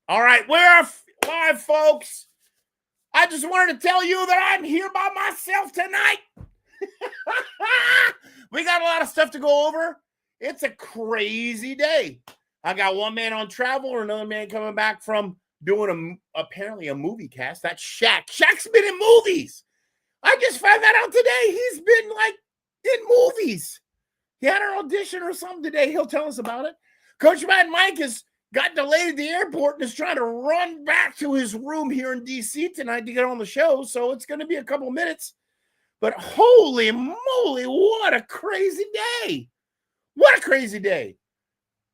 All right, we're live, folks. I just wanted to tell you that I'm here by myself tonight. We got a lot of stuff to go over. It's a crazy day. I got one man on travel or another man coming back from doing apparently a movie cast. That's Shaq. Shaq's been in movies. I just found that out today. He's been in movies. He had an audition or something today. He'll tell us about it. Coach Mad Mike got delayed at the airport and is trying to run back to his room here in DC tonight to get on the show. So it's going to be a couple minutes. But holy moly, what a crazy day. What a crazy day.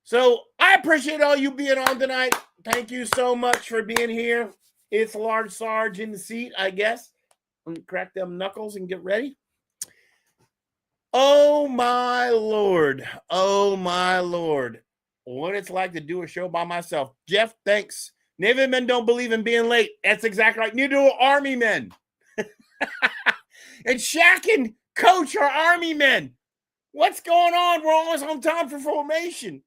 So I appreciate all you being on tonight. Thank you so much for being here. It's Large Sarge in the seat, I guess. Let me crack them knuckles and get ready. Oh, my Lord. Oh, my Lord. What it's like to do a show by myself. Jeff, thanks. Navy men don't believe in being late. That's exactly right. Neither do Army men. And Shaq and Coach are Army men. What's going on? We're almost on time for formation.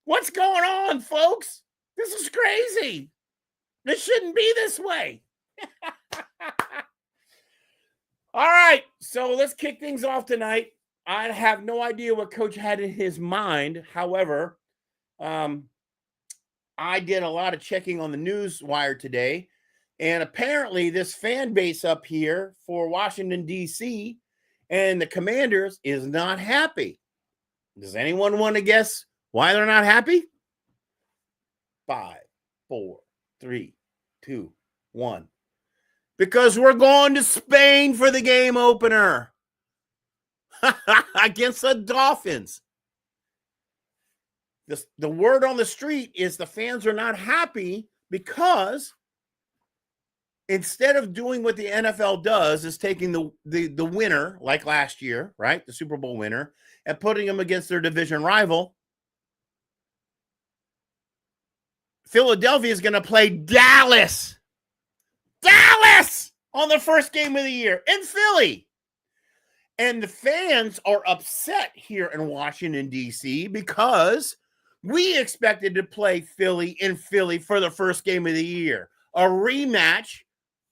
What's going on, folks? This is crazy. This shouldn't be this way. All right, so let's kick things off tonight. I have no idea what Coach had in his mind. However, I did a lot of checking on the news wire today, and apparently this fan base up here for Washington, D.C. and the Commanders is not happy. Does anyone want to guess why they're not happy? 5, 4, 3, 2, 1. Because we're going to Spain for the game opener against the Dolphins. The word on the street is the fans are not happy because instead of doing what the NFL does, is taking the winner, like last year, right, the Super Bowl winner, and putting them against their division rival, Philadelphia is going to play Dallas on the first game of the year in Philly. And the fans are upset here in Washington, D.C. because we expected to play Philly in Philly for the first game of the year, a rematch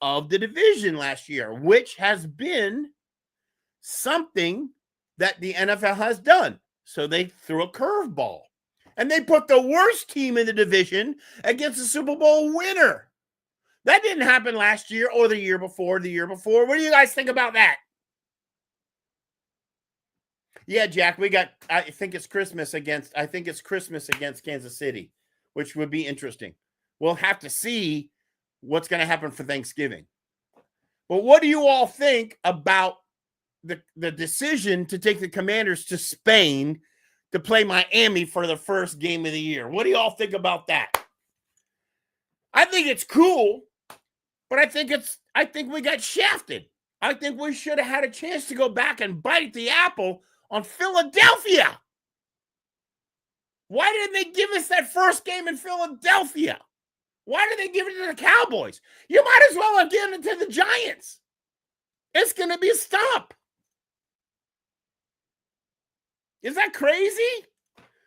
of the division last year, which has been something that the NFL has done. So they threw a curveball and they put the worst team in the division against the Super Bowl winner. That didn't happen last year or the year before. What do you guys think about that? Yeah, Jack, I think it's Christmas against Kansas City, which would be interesting. We'll have to see what's going to happen for Thanksgiving. But what do you all think about the decision to take the Commanders to Spain to play Miami for the first game of the year? What do you all think about that? I think it's cool, but I think we got shafted. I think we should have had a chance to go back and bite the apple on Philadelphia. Why didn't they give us that first game in Philadelphia? Why did they give it to the Cowboys? You might as well have given it to the Giants. It's going to be a stomp. Is that crazy?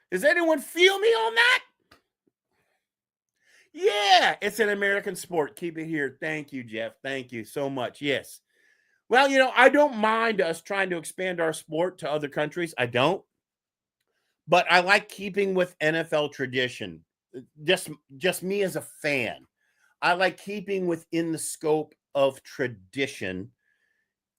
Does anyone feel me on that? Yeah, it's an American sport. Keep it here. Thank you, Jeff. Thank you so much. Yes. Well, I don't mind us trying to expand our sport to other countries. I don't. But I like keeping with NFL tradition. Just me as a fan. I like keeping within the scope of tradition.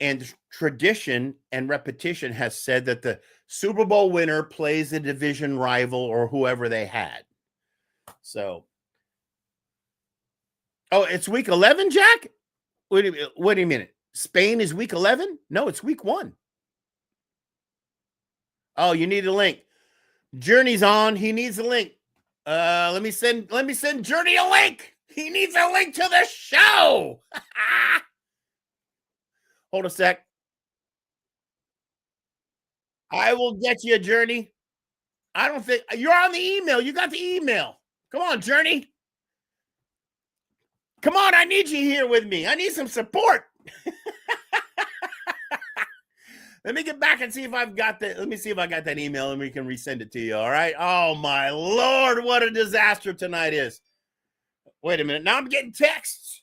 And tradition and repetition has said that the Super Bowl winner plays a division rival or whoever they had. So. Oh, it's week 11, Jack? Wait a minute. Spain is week 11? No, it's week 1. Oh, you need a link. Journey's on. He needs a link. Let me send Journey a link. He needs a link to the show. Hold a sec. I will get you a Journey. I don't think you're on the email. You got the email. Come on, Journey. Come on, I need you here with me. I need some support. Let me get back and see if I've got that. Let me see if I got that email and we can resend it to you. All right. Oh, my Lord. What a disaster tonight is. Wait a minute. Now I'm getting texts.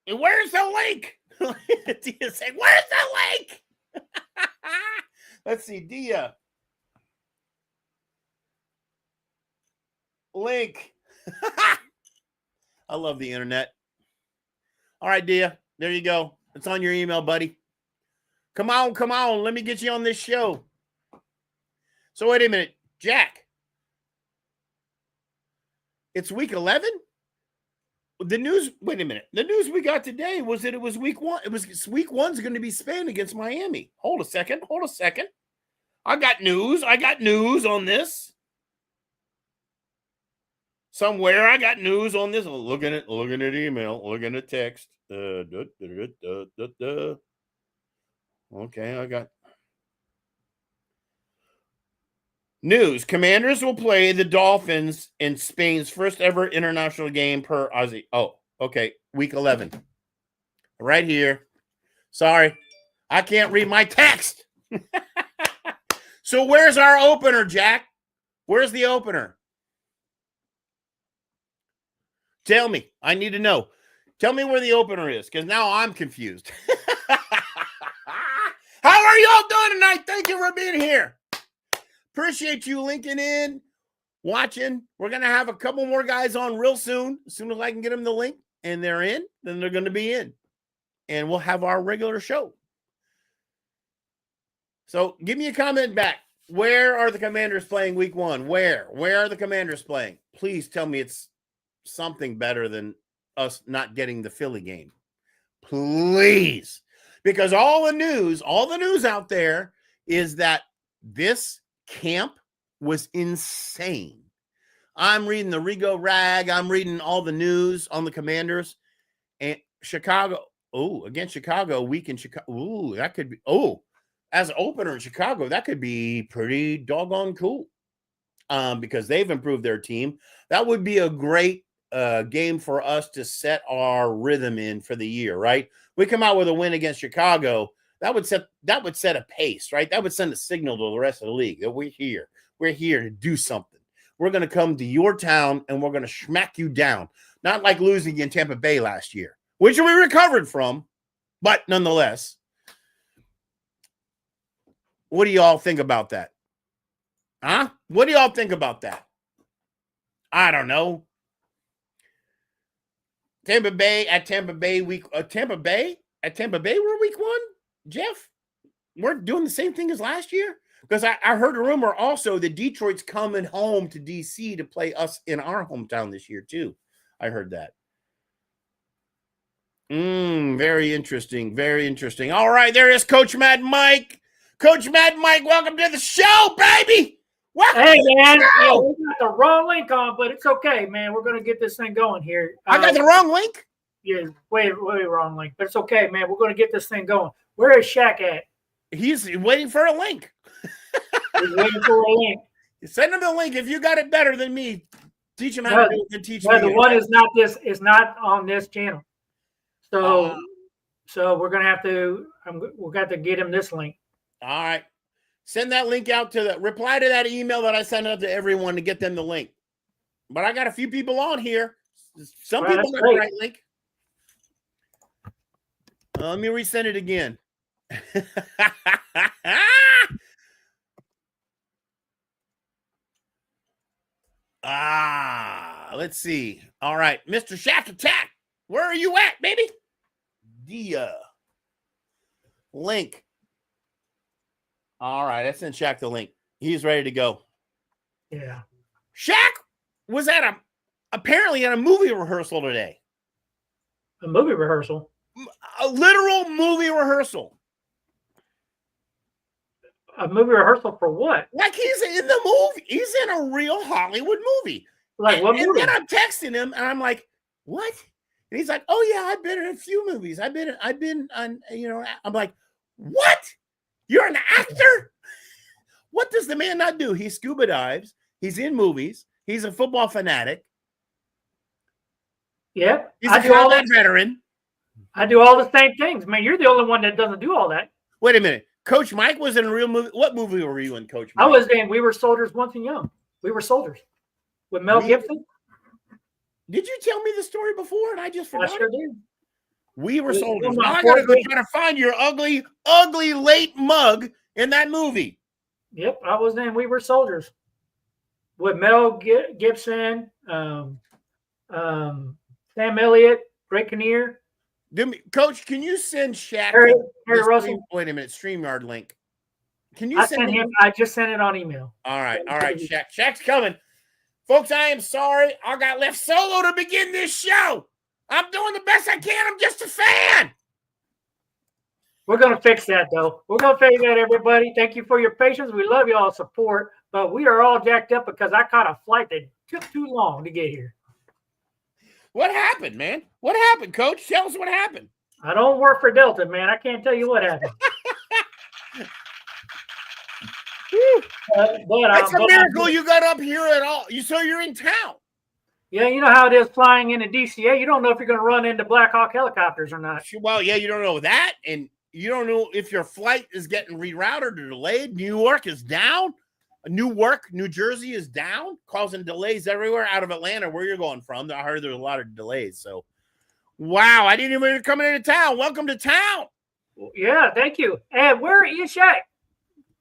And where's the link? Dia saying, where's the link? Let's see. Dia. Link. I love the internet. All right, Dia. There you go. It's on your email, buddy. Come on. Let me get you on this show. So wait a minute. Jack. It's week 11? The news, wait a minute. The news we got today was that it was week 1. It was week 1's going to be Spain against Miami. Hold a second. I got news on this. Somewhere I got news on this. Looking at email, looking at text. Okay, I got news. Commanders will play the Dolphins in Spain's first ever international game per Aussie. Oh, okay. Week 11. Right here. Sorry. I can't read my text. So where's our opener, Jack? Where's the opener? Tell me. I need to know. Tell me where the opener is, because now I'm confused. How are y'all doing tonight? Thank you for being here. Appreciate you linking in, watching. We're going to have a couple more guys on real soon. As soon as I can get them the link and they're in, then they're going to be in. And we'll have our regular show. So give me a comment back. Where are the Commanders playing week 1? Where are the Commanders playing? Please tell me it's something better than us not getting the Philly game. Please. Because all the news out there is that this camp was insane. I'm reading the Rigo Rag. I'm reading all the news on the Commanders. And Chicago, against Chicago, week in Chicago. That could be, as an opener in Chicago, that could be pretty doggone cool. Because they've improved their team. That would be a great game for us to set our rhythm in for the year, right? We come out with a win against Chicago, that would set a pace, right? That would send a signal to the rest of the league that we're here to do something. We're going to come to your town and we're going to smack you down. Not like losing in Tampa Bay last year, which we recovered from, but nonetheless. What do y'all think about that? Huh? What do y'all think about that? I don't know. Tampa Bay we're week 1, Jeff. We're doing the same thing as last year, because I heard a rumor also that Detroit's coming home to DC to play us in our hometown this year too. I heard that. Very interesting. All right, there is Coach Mad Mike. Coach Mad Mike, welcome to the show, baby. Welcome. Hey, man. Yeah, we got the wrong link on, but it's okay, man. We're going to get this thing going here. I got the wrong link? Yeah, way wrong link. But it's okay, man. We're going to get this thing going. Where is Shaq at? He's waiting for a link. He's waiting for a link. Send him the link. If you got it better than me, teach him how to do it and teach me. The one is not this. Is not on this channel. So we're going to have to we'll have to get him this link. All right. Send that link out to reply to that email that I sent out to everyone to get them the link. But I got a few people on here. Some people got the right link. Let me resend it again. Let's see. All right. Mr. Shaft Attack. Where are you at, baby? The link. All right, I sent Shaq the link. He's ready to go. Yeah. Shaq was apparently at a movie rehearsal today. A movie rehearsal? A literal movie rehearsal. A movie rehearsal for what? Like he's in the movie. He's in a real Hollywood movie. Like what movie? And then I'm texting him and I'm like, what? And he's like, oh yeah, I've been in a few movies. I've been on, I'm like, what? You're an actor? What does the man not do? He scuba dives. He's in movies. He's a football fanatic. Yeah. He's a combat veteran. I do all the same things. Man, you're the only one that doesn't do all that. Wait a minute. Coach Mike was in a real movie. What movie were you in, Coach Mike? We were soldiers once and young. We were soldiers. with Mel Gibson. Did you tell me the story before and I just forgot? I sure did. We were It was soldiers. one of my Now I gotta go favorite- try to find your ugly, ugly late mug in that movie. Yep, I was in We Were Soldiers with Mel Gibson, Sam Elliott, Greg Kinnear, Coach, can you send Shaq Harry the Russell. wait a minute, StreamYard link? Can you I send sent him? him. I just sent it on email. All right, Shaq. Shaq's coming. Folks, I am sorry. I got left solo to begin this show. I'm doing the best I can. I'm just a fan. We're going to fix that, though. We're going to fix that, everybody. Thank you for your patience. We love y'all's support, but we are all jacked up because I caught a flight that took too long to get here. What happened, man? What happened, Coach? Tell us what happened. I don't work for Delta, man. I can't tell you what happened. It's a miracle you got up here at all. So you're in town. Yeah, you know how it is flying into DCA. You don't know if you're going to run into Black Hawk helicopters or not. Well, yeah, you don't know that, and you don't know if your flight is getting rerouted or delayed. New York is down. Newark, New Jersey is down, causing delays everywhere out of Atlanta, where you're going from. I heard there's a lot of delays. So, wow, I didn't even know you're coming into town. Welcome to town. Yeah, thank you. And where is Shaq?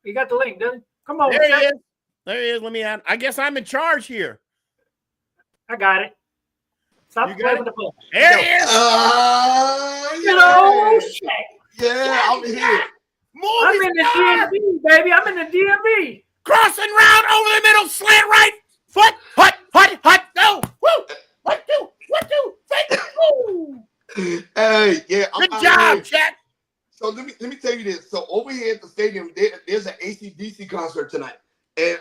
You got the link, doesn't? Come on, there Shaq. he is. There he is. Let me add. I guess I'm in charge here. I got it. Stop You got playing it? with the phone. There he is. Hello, Shaq. Yeah, I'm here. I'm in the DMV, baby. I'm in the DMV. Crossing round over the middle, slant right. Foot, hut, go. Woo. 1, 2, 1, 2, fake. Woo. Hey, yeah. Good job, Shaq. So let me tell you this. So over here at the stadium, there's an AC/DC concert tonight, and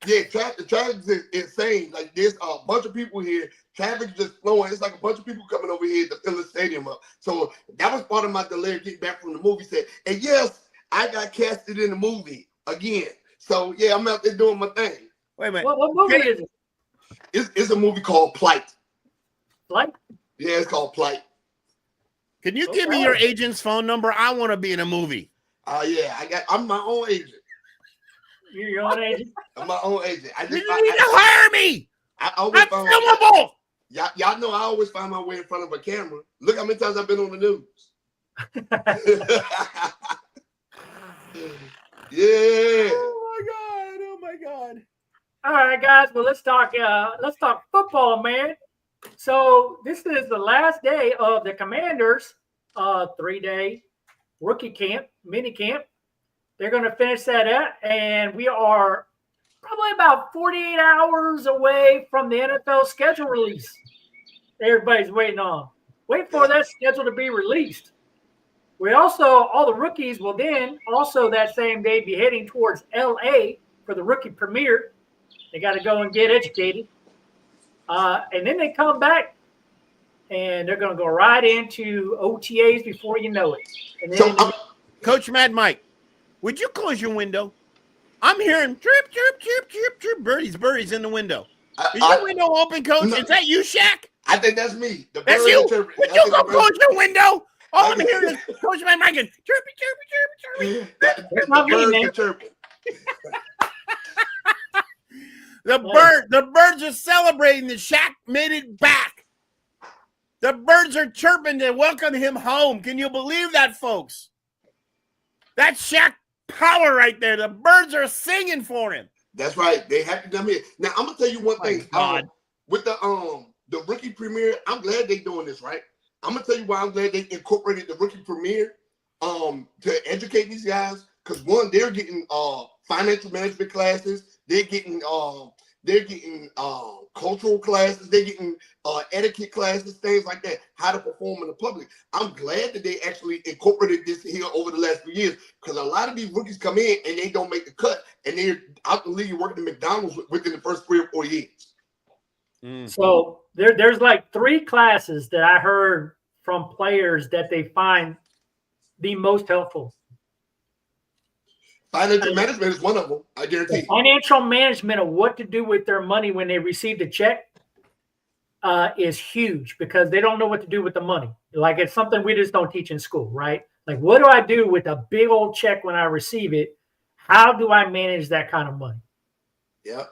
yeah, the traffic is insane. Like there's a bunch of people here. Traffic is just flowing. It's like a bunch of people coming over here to fill the stadium up. So that was part of my delay of getting back from the movie set. And yes, I got casted in the movie again. So yeah, I'm out there doing my thing. Wait a minute. What movie is it? It's a movie called Plight. Plight? Yeah, it's called Plight. Can you give me your agent's phone number? I want to be in a movie. Yeah, I'm my own agent. You're your own agent? I'm my own agent. You need to hire me. I'm filmable. Y'all know I always find my way in front of a camera. Look how many times I've been on the news. Yeah. Oh my God. All right, guys. Well, let's talk football, man. So this is the last day of the Commanders' 3-day rookie camp, mini camp. They're going to finish that up, and we are probably about 48 hours away from the NFL schedule release. Everybody's waiting on. Wait for that schedule to be released. We also, all the rookies will then also that same day be heading towards LA for the rookie premiere. They got to go and get educated. And then they come back and they're going to go right into OTAs before you know it. And then Coach Mad Mike, would you close your window? I'm hearing chirp, chirp, chirp, chirp, chirp, birdies in the window. Is your window open, Coach? No. Is that you, Shaq? I think that's me. That's you? Would you go close your window? All I'm hearing is Coach Mad Mike and chirpy, chirpy, chirpy, chirpy. That's not me, man. The birds are celebrating that Shaq made it back. The birds are chirping to welcome him home. Can you believe that, folks? That's Shaq power right there. The birds are singing for him. That's right. They happy to come here. Now I'm gonna tell you one thing. With the rookie premiere, I'm glad they're doing this, right? I'm gonna tell you why I'm glad they incorporated the rookie premiere to educate these guys. Because one, they're getting financial management classes, they're getting cultural classes, they're getting etiquette classes, things like that, how to perform in the public. I'm glad that they actually incorporated this here over the last few years, because a lot of these rookies come in and they don't make the cut, and they're out the league working at McDonald's within the first 3 or 4 years. So there's like 3 classes that I heard from players that they find the most helpful. Financial management is one of them, I guarantee. Financial management of what to do with their money when they receive the check is huge, because they don't know what to do with the money. Like, it's something we just don't teach in school, right? Like, what do I do with a big old check when I receive it? How do I manage that kind of money? Yeah.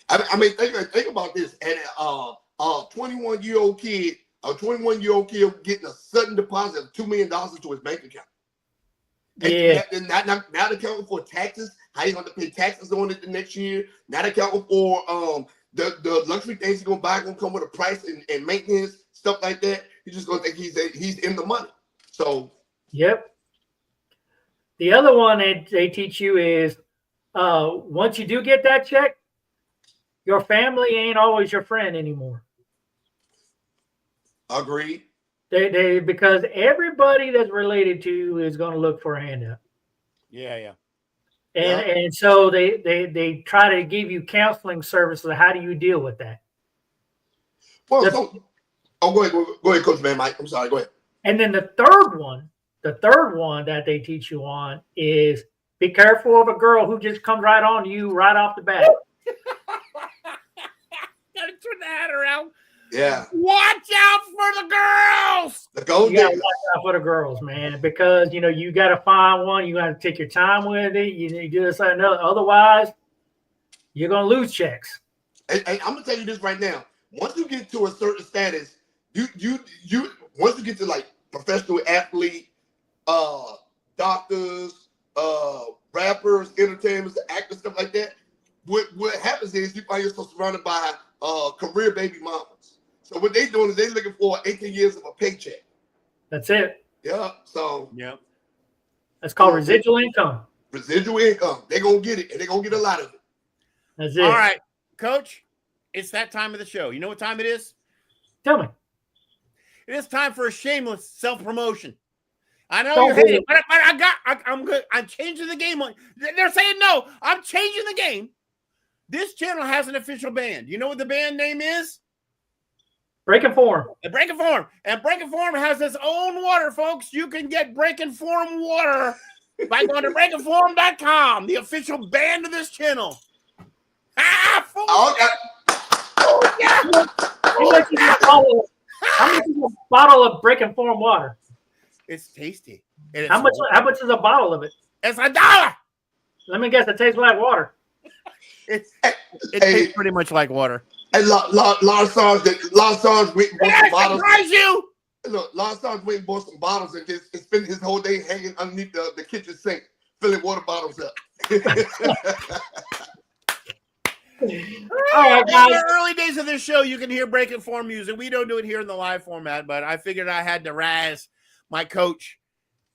I mean, think about this. And a 21-year-old kid, getting a sudden deposit of $2 million into his bank account. Yeah. And not accounting for taxes, how you going to pay taxes on it the next year. Not accounting for the luxury things he's gonna buy gonna come with a price and maintenance, stuff like that. He's just gonna think he's in the money. So yep. The other one they teach you is once you do get that check, your family ain't always your friend anymore. Agreed. They because everybody that's related to you is going to look for a handout. Yeah. And so they try to give you counseling services. How do you deal with that? Well, go ahead, Coach Man Mike. I'm sorry. Go ahead. And then the third one that they teach you on is be careful of a girl who just comes right on you right off the bat. Gotta turn the hat around. Yeah. Watch out for the girls. The gold You gotta diggers. watch out for the girls, man, because you gotta find one. You gotta take your time with it. You do this and another. Otherwise, you're gonna lose checks. And I'm gonna tell you this right now. Once you get to a certain status, you once you get to like professional athlete, doctors, rappers, entertainers, actors, stuff like that. What happens is you find yourself surrounded by career baby mamas. So what they doing is they looking for 18 years of a paycheck. That's it. Yeah. So That's called residual income. Residual income. They're gonna get it, and they're gonna get a lot of it. That's it. All right, Coach. It's that time of the show. You know what time it is? Tell me. It is time for a shameless self-promotion. I know Don't you're do hating, it. but I'm good. I'm changing the game. They're saying no. I'm changing the game. This channel has an official band. You know what the band name is? Breaking Form. The Breaking Form. And Breaking Form has its own water, folks. You can get Breaking Form water by going to breakingform.com, the official band of this channel. How much is a bottle of Breaking Form water? It's tasty. How much is a bottle of it? It's $1. Let me guess. It tastes like water. It tastes pretty much like water. And Lars Songs went and bought some bottles. Surprise you! Look, Lars Songs went and bought some bottles and just spent his whole day hanging underneath the kitchen sink, filling water bottles up. All right, guys. In the early days of this show, you can hear Breaking Form music. We don't do it here in the live format, but I figured I had to razz my coach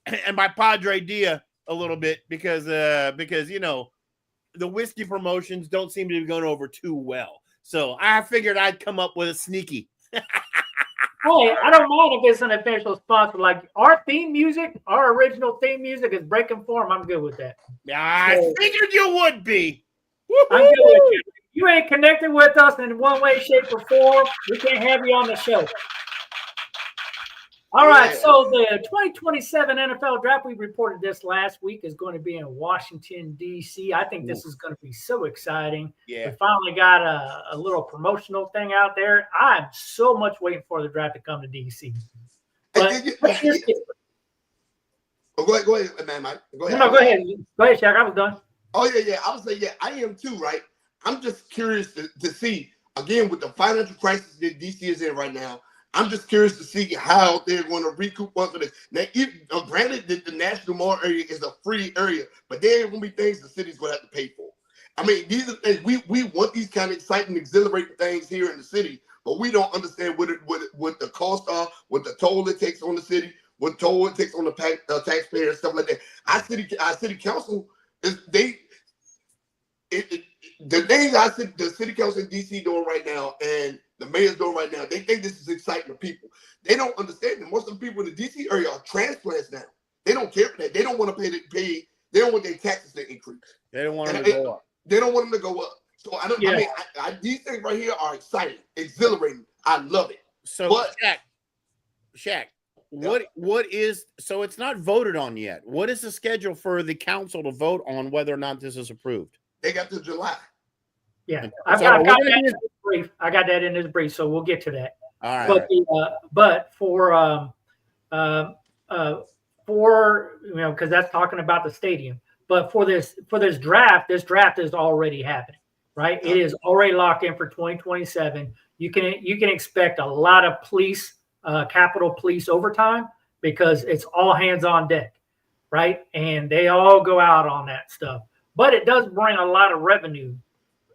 and my Padre Dia a little bit because the whiskey promotions don't seem to be going over too well. So I figured I'd come up with a sneaky. Hey, I don't mind if it's an official sponsor. Like our theme music, our original theme music is Breaking Form. I'm good with that. I figured you would be. I'm good with you. You ain't connected with us in one way, shape, or form. We can't have you on the show. All right, so the 2027 NFL Draft, we reported this last week, is going to be in Washington, D.C. I think this is going to be so exciting. Yeah. We finally got a little promotional thing out there. I'm so much waiting for the draft to come to D.C. But Go ahead, man, Mike. Go ahead. No, go ahead. Go ahead, Shaq. I was done. Oh, yeah. I would say, I am too, right? I'm just curious to see, again, with the financial crisis that DC is in right now, I'm just curious to see how they're going to recoup funds for this. Now, granted that the National Mall area is a free area, but there are going to be things the city's going to have to pay for. I mean, these are things, we want these kind of exciting, exhilarating things here in the city, but we don't understand what the costs are, what the toll it takes on the city, what toll it takes on the taxpayer, stuff like that. Our city council is the things the city council in DC doing right now and the mayor's doing right now, they think this is exciting to people. They don't understand that most of the people in the DC area are transplants now. They don't care for that. They don't want to pay. They don't want their taxes to increase. They don't want them to go up. They don't want them to go up. So I mean, these things right here are exciting, exhilarating. I love it. So, but, Shaq, what is, so it's not voted on yet. What is the schedule for the council to vote on whether or not this is approved? They got to July. Yeah, I got that in this brief. I got that in this brief, so we'll get to that. All right. But for because that's talking about the stadium. But for this draft is already happening. right? It is already locked in for 2027. You can expect a lot of police, Capitol Police overtime because it's all hands on deck, right? And they all go out on that stuff. But it does bring a lot of revenue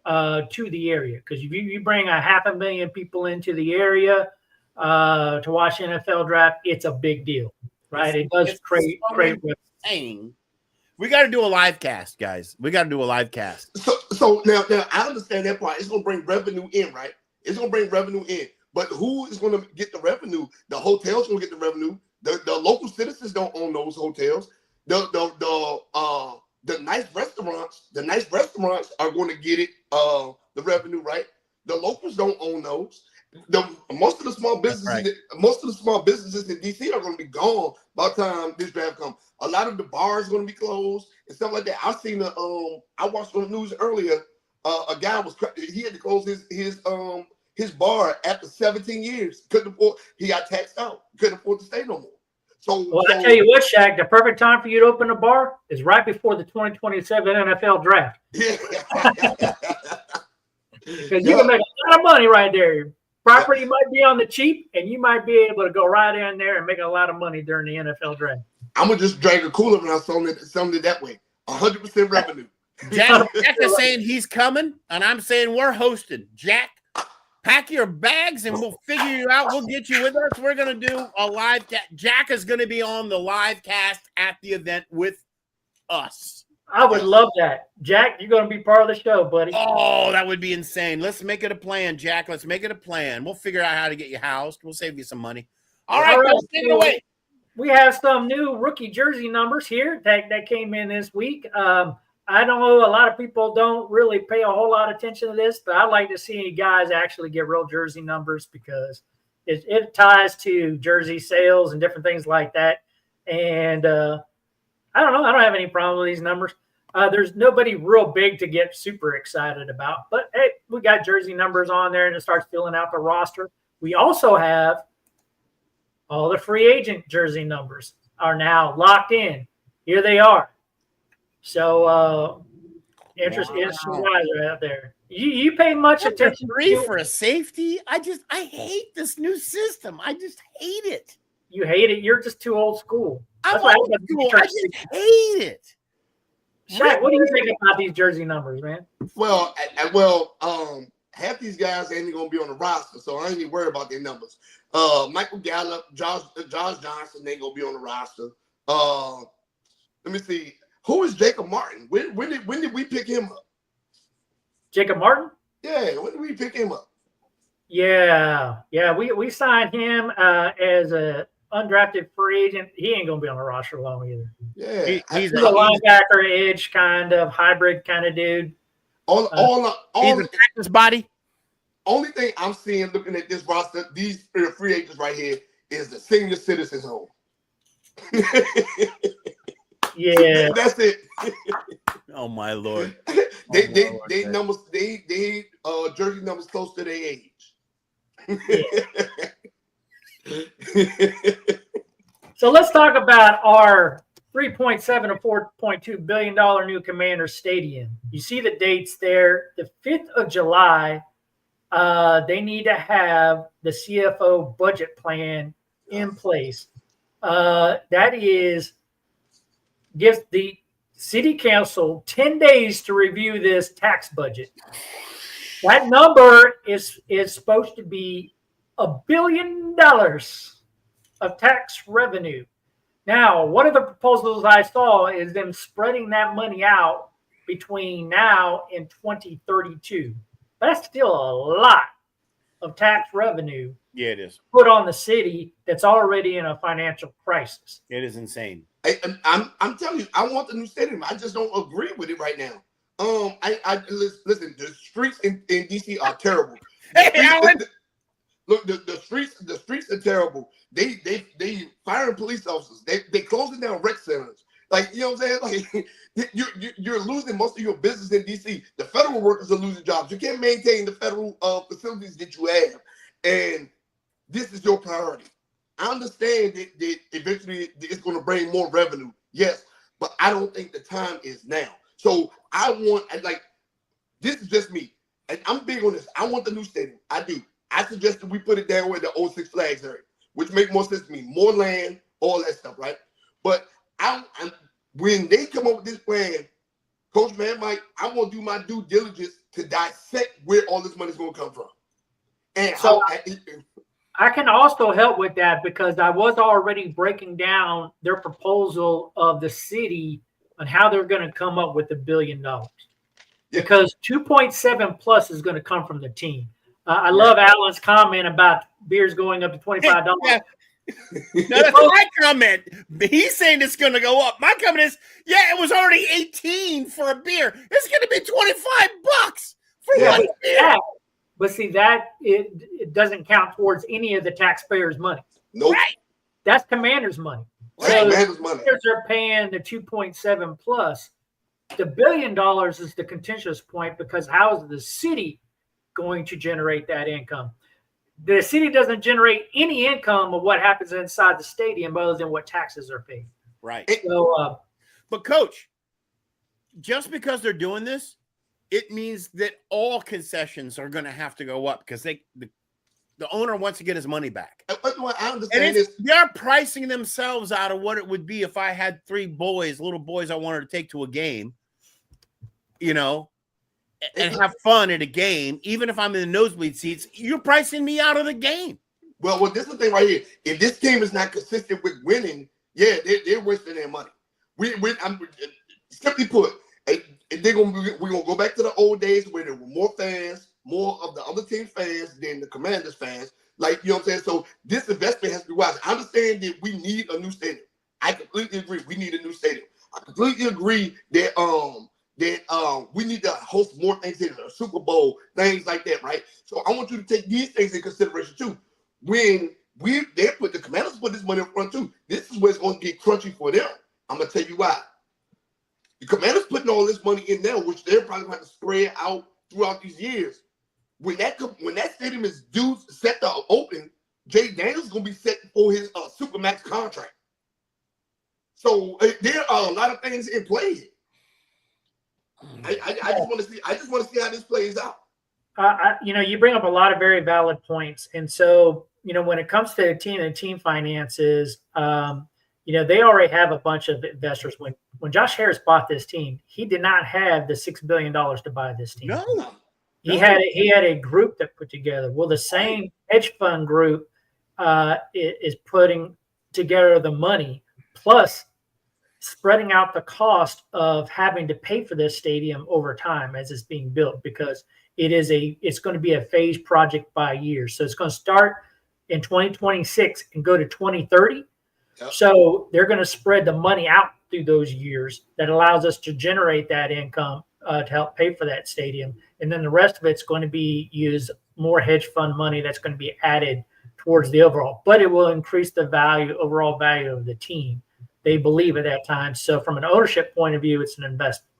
to the area because if you bring 500,000 people into the area to watch NFL draft, it's a big deal, right? It does create revenue. We got to do a live cast, guys. We got to do a live cast. So now I understand that part. It's going to bring revenue in, right? It's going to bring revenue in. But who is going to get the revenue? The hotels going to get the revenue. The local citizens don't own those hotels. The nice restaurants are going to get it, the revenue, right? The locals don't own those. Most of the small businesses in DC are going to be gone by the time this draft comes. A lot of the bars are going to be closed and stuff like that. I watched on the news earlier. A guy he had to close his bar after 17 years. Couldn't afford. He got taxed out. Couldn't afford to stay no more. I tell you what, Shaq, the perfect time for you to open a bar is right before the 2027 NFL draft. Yeah. Because you can make a lot of money right there. Property might be on the cheap, and you might be able to go right in there and make a lot of money during the NFL draft. I'm going to just drag a cooler and I'll sell it that way. 100% revenue. Jack is saying he's coming, and I'm saying we're hosting. Jack, pack your bags, and we'll figure you out. We'll get you with us. We're going to do a live cast. Jack is going to be on the live cast at the event with us. I would love that. Jack, you're going to be part of the show, buddy. Oh, that would be insane. Let's make it a plan, Jack. Let's make it a plan. We'll figure out how to get you housed. We'll save you some money. All right, let's take it away. We have some new rookie jersey numbers here that came in this week. I know a lot of people don't really pay a whole lot of attention to this, but I like to see guys actually get real jersey numbers because it ties to jersey sales and different things like that. And I don't know. I don't have any problem with these numbers. There's nobody real big to get super excited about. But, hey, we got jersey numbers on there, and it starts filling out the roster. We also have all the free agent jersey numbers are now locked in. Here they are. So, interesting guys are out there. You pay much attention to for a safety? I hate this new system. I just hate it. You hate it? You're just too old school. I'm old school. I just hate it. Shaq, what do you think about these jersey numbers, man? Well, half these guys ain't going to be on the roster, so I ain't even worried about their numbers. Michael Gallup, Josh Johnson ain't going to be on the roster. Let me see. Who is Jacob Martin? When did we pick him up? Jacob Martin? Yeah, when did we pick him up? Yeah. We signed him as a undrafted free agent. He ain't gonna be on the roster long either. Yeah, he's a linebacker, edge kind of hybrid kind of dude. All he's a practice body. Only thing I'm seeing looking at this roster, these free agents right here, is the senior citizens home. Yeah, that's it. Oh my Lord. They jersey numbers close to their age. So let's talk about our $3.7 or $4.2 billion new Commander Stadium. You see the dates there. The 5th of July, they need to have the CFO budget plan in place. That gives the city council 10 days to review this tax budget. That number is supposed to be $1 billion of tax revenue. Now, one of the proposals I saw is them spreading that money out between now and 2032. That's still a lot of tax revenue. Yeah, it is. Put on the city that's already in a financial crisis. It is insane. I'm telling you, I want the new stadium. I just don't agree with it right now. Listen. The streets in DC are terrible. Hey, Alan. Look, the streets are terrible. They firing police officers. They closing down rec centers. Like, you know what I'm saying? Like, you're losing most of your business in DC. The federal workers are losing jobs. You can't maintain the federal facilities that you have, and this is your priority. I understand that eventually it's going to bring more revenue, yes, but I don't think the time is now. So I want, this is just me. And I'm big on this. I want the new stadium. I do. I suggest that we put it down where the old Six Flags area, which makes more sense to me. More land, all that stuff, right? But when they come up with this plan, Coach Man Mike, I'm going to do my due diligence to dissect where all this money is going to come from. And so I can also help with that because I was already breaking down their proposal of the city on how they're going to come up with $1 billion. Because 2.7 plus is going to come from the team. I love Alan's comment about beers going up to $25. Yeah. No, that's my comment. He's saying it's going to go up. My comment is, it was already 18 for a beer. It's going to be $25 for one beer. Yeah. But see, that it doesn't count towards any of the taxpayers' money. Nope. Right. That's Commanders' money. Right. Commanders' money. They're paying the 2.7 plus. The $1 billion is the contentious point because how is the city going to generate that income? The city doesn't generate any income of what happens inside the stadium other than what taxes are paid. Right. So, but Coach, just because they're doing this, it means that all concessions are going to have to go up because the owner wants to get his money back. I understand this. They're pricing themselves out of what it would be if I had 3 little boys I wanted to take to a game, and have fun at a game, even if I'm in the nosebleed seats. You're pricing me out of the game. Well, this is the thing right here. If this team is not consistent with winning, they're wasting their money. I'm simply put, we're gonna go back to the old days where there were more fans, more of the other team fans than the Commanders fans. Like, you know what I'm saying? So this investment has to be wise. I understand that we need a new stadium. I completely agree. We need a new stadium. I completely agree that we need to host more things in a Super Bowl, things like that, right? So I want you to take these things in consideration too. When the Commanders put this money in front too, this is where it's going to get crunchy for them. I'm gonna tell you why. The Commanders putting all this money in there, which they're probably going to spread out throughout these years. When that stadium is due set to open, Jay Daniels is going to be set for his Supermax contract. So there are a lot of things in play. I just want to see how this plays out. You bring up a lot of very valid points, and so when it comes to the team and team finances, they already have a bunch of investors. When Josh Harris bought this team, he did not have the $6 billion to buy this team. No. He had a group that put together. Well, the same hedge fund group is putting together the money, plus spreading out the cost of having to pay for this stadium over time as it's being built, because it's going to be a phased project by year. So it's going to start in 2026 and go to 2030. Yep. So they're going to spread the money out through those years. That allows us to generate that income to help pay for that stadium. And then the rest of it's going to be used more hedge fund money that's going to be added towards the overall, but it will increase the overall value of the team. They believe at that time. So from an ownership point of view, it's an investment.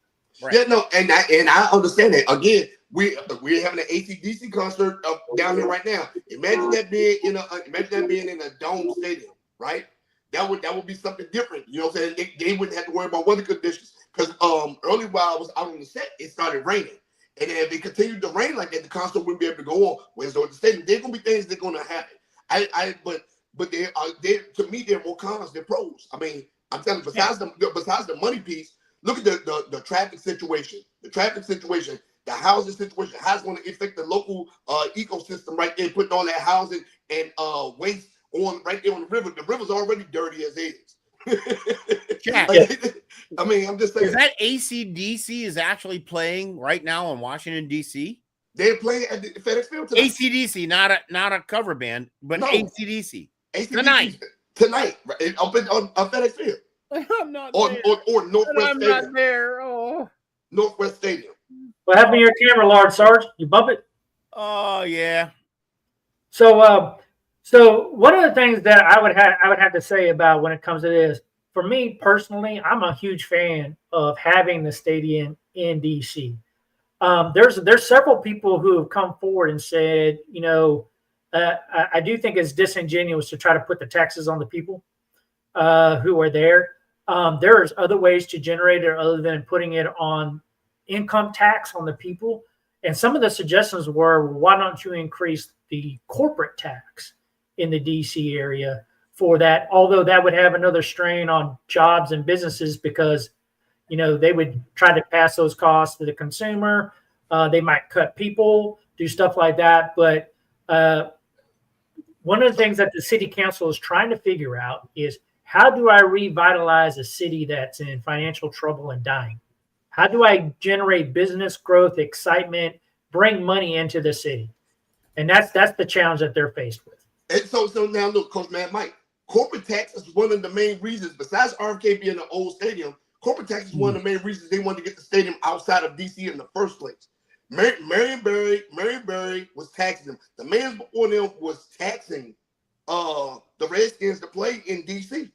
Right. Yeah, no, and I understand that. Again, we're having an AC/DC concert down here right now. Imagine that being in a dome stadium, right? That would be something different. You know what I'm saying? They wouldn't have to worry about weather conditions. Because early while I was out on the set, it started raining. And then if it continued to rain like that, the concert wouldn't be able to go on. Whereas at the stadium, there's gonna be things that are gonna happen. But to me, they're more cons than pros. I mean, I'm telling you, besides the money piece, look at the traffic situation. The housing situation, how it's going to affect the local ecosystem right there, putting all that housing and waste on right there on the river. The river's already dirty as is. Yeah. I mean, I'm just saying. Is that AC/DC is actually playing right now in Washington, D.C.? They're playing at the FedEx Field tonight. AC/DC, not a cover band, but no. AC/DC. Tonight, right, up on FedEx Field. I'm not there. Or Northwest I'm Stadium. not there. Oh. Northwest Stadium. What happened to your camera, Large Sarge? You bump it? Oh yeah. So one of the things that I would have to say about when it comes to this, for me personally, I'm a huge fan of having the stadium in DC. There's several people who have come forward and said, I do think it's disingenuous to try to put the taxes on the people who are there. There's other ways to generate it other than putting it on income tax on the people. And some of the suggestions were, why don't you increase the corporate tax in the DC area for that? Although that would have another strain on jobs and businesses because, they would try to pass those costs to the consumer. They might cut people, do stuff like that. But one of the things that the city council is trying to figure out is, how do I revitalize a city that's in financial trouble and dying? How do I generate business growth, excitement, bring money into the city? And that's the challenge that they're faced with. And so now look, Coach Man Mike, corporate tax is one of the main reasons, besides RFK being an old stadium, corporate tax is one of the main reasons they wanted to get the stadium outside of DC in the first place. Marion Barry was taxing them. The mayors before them was taxing the Redskins to play in DC.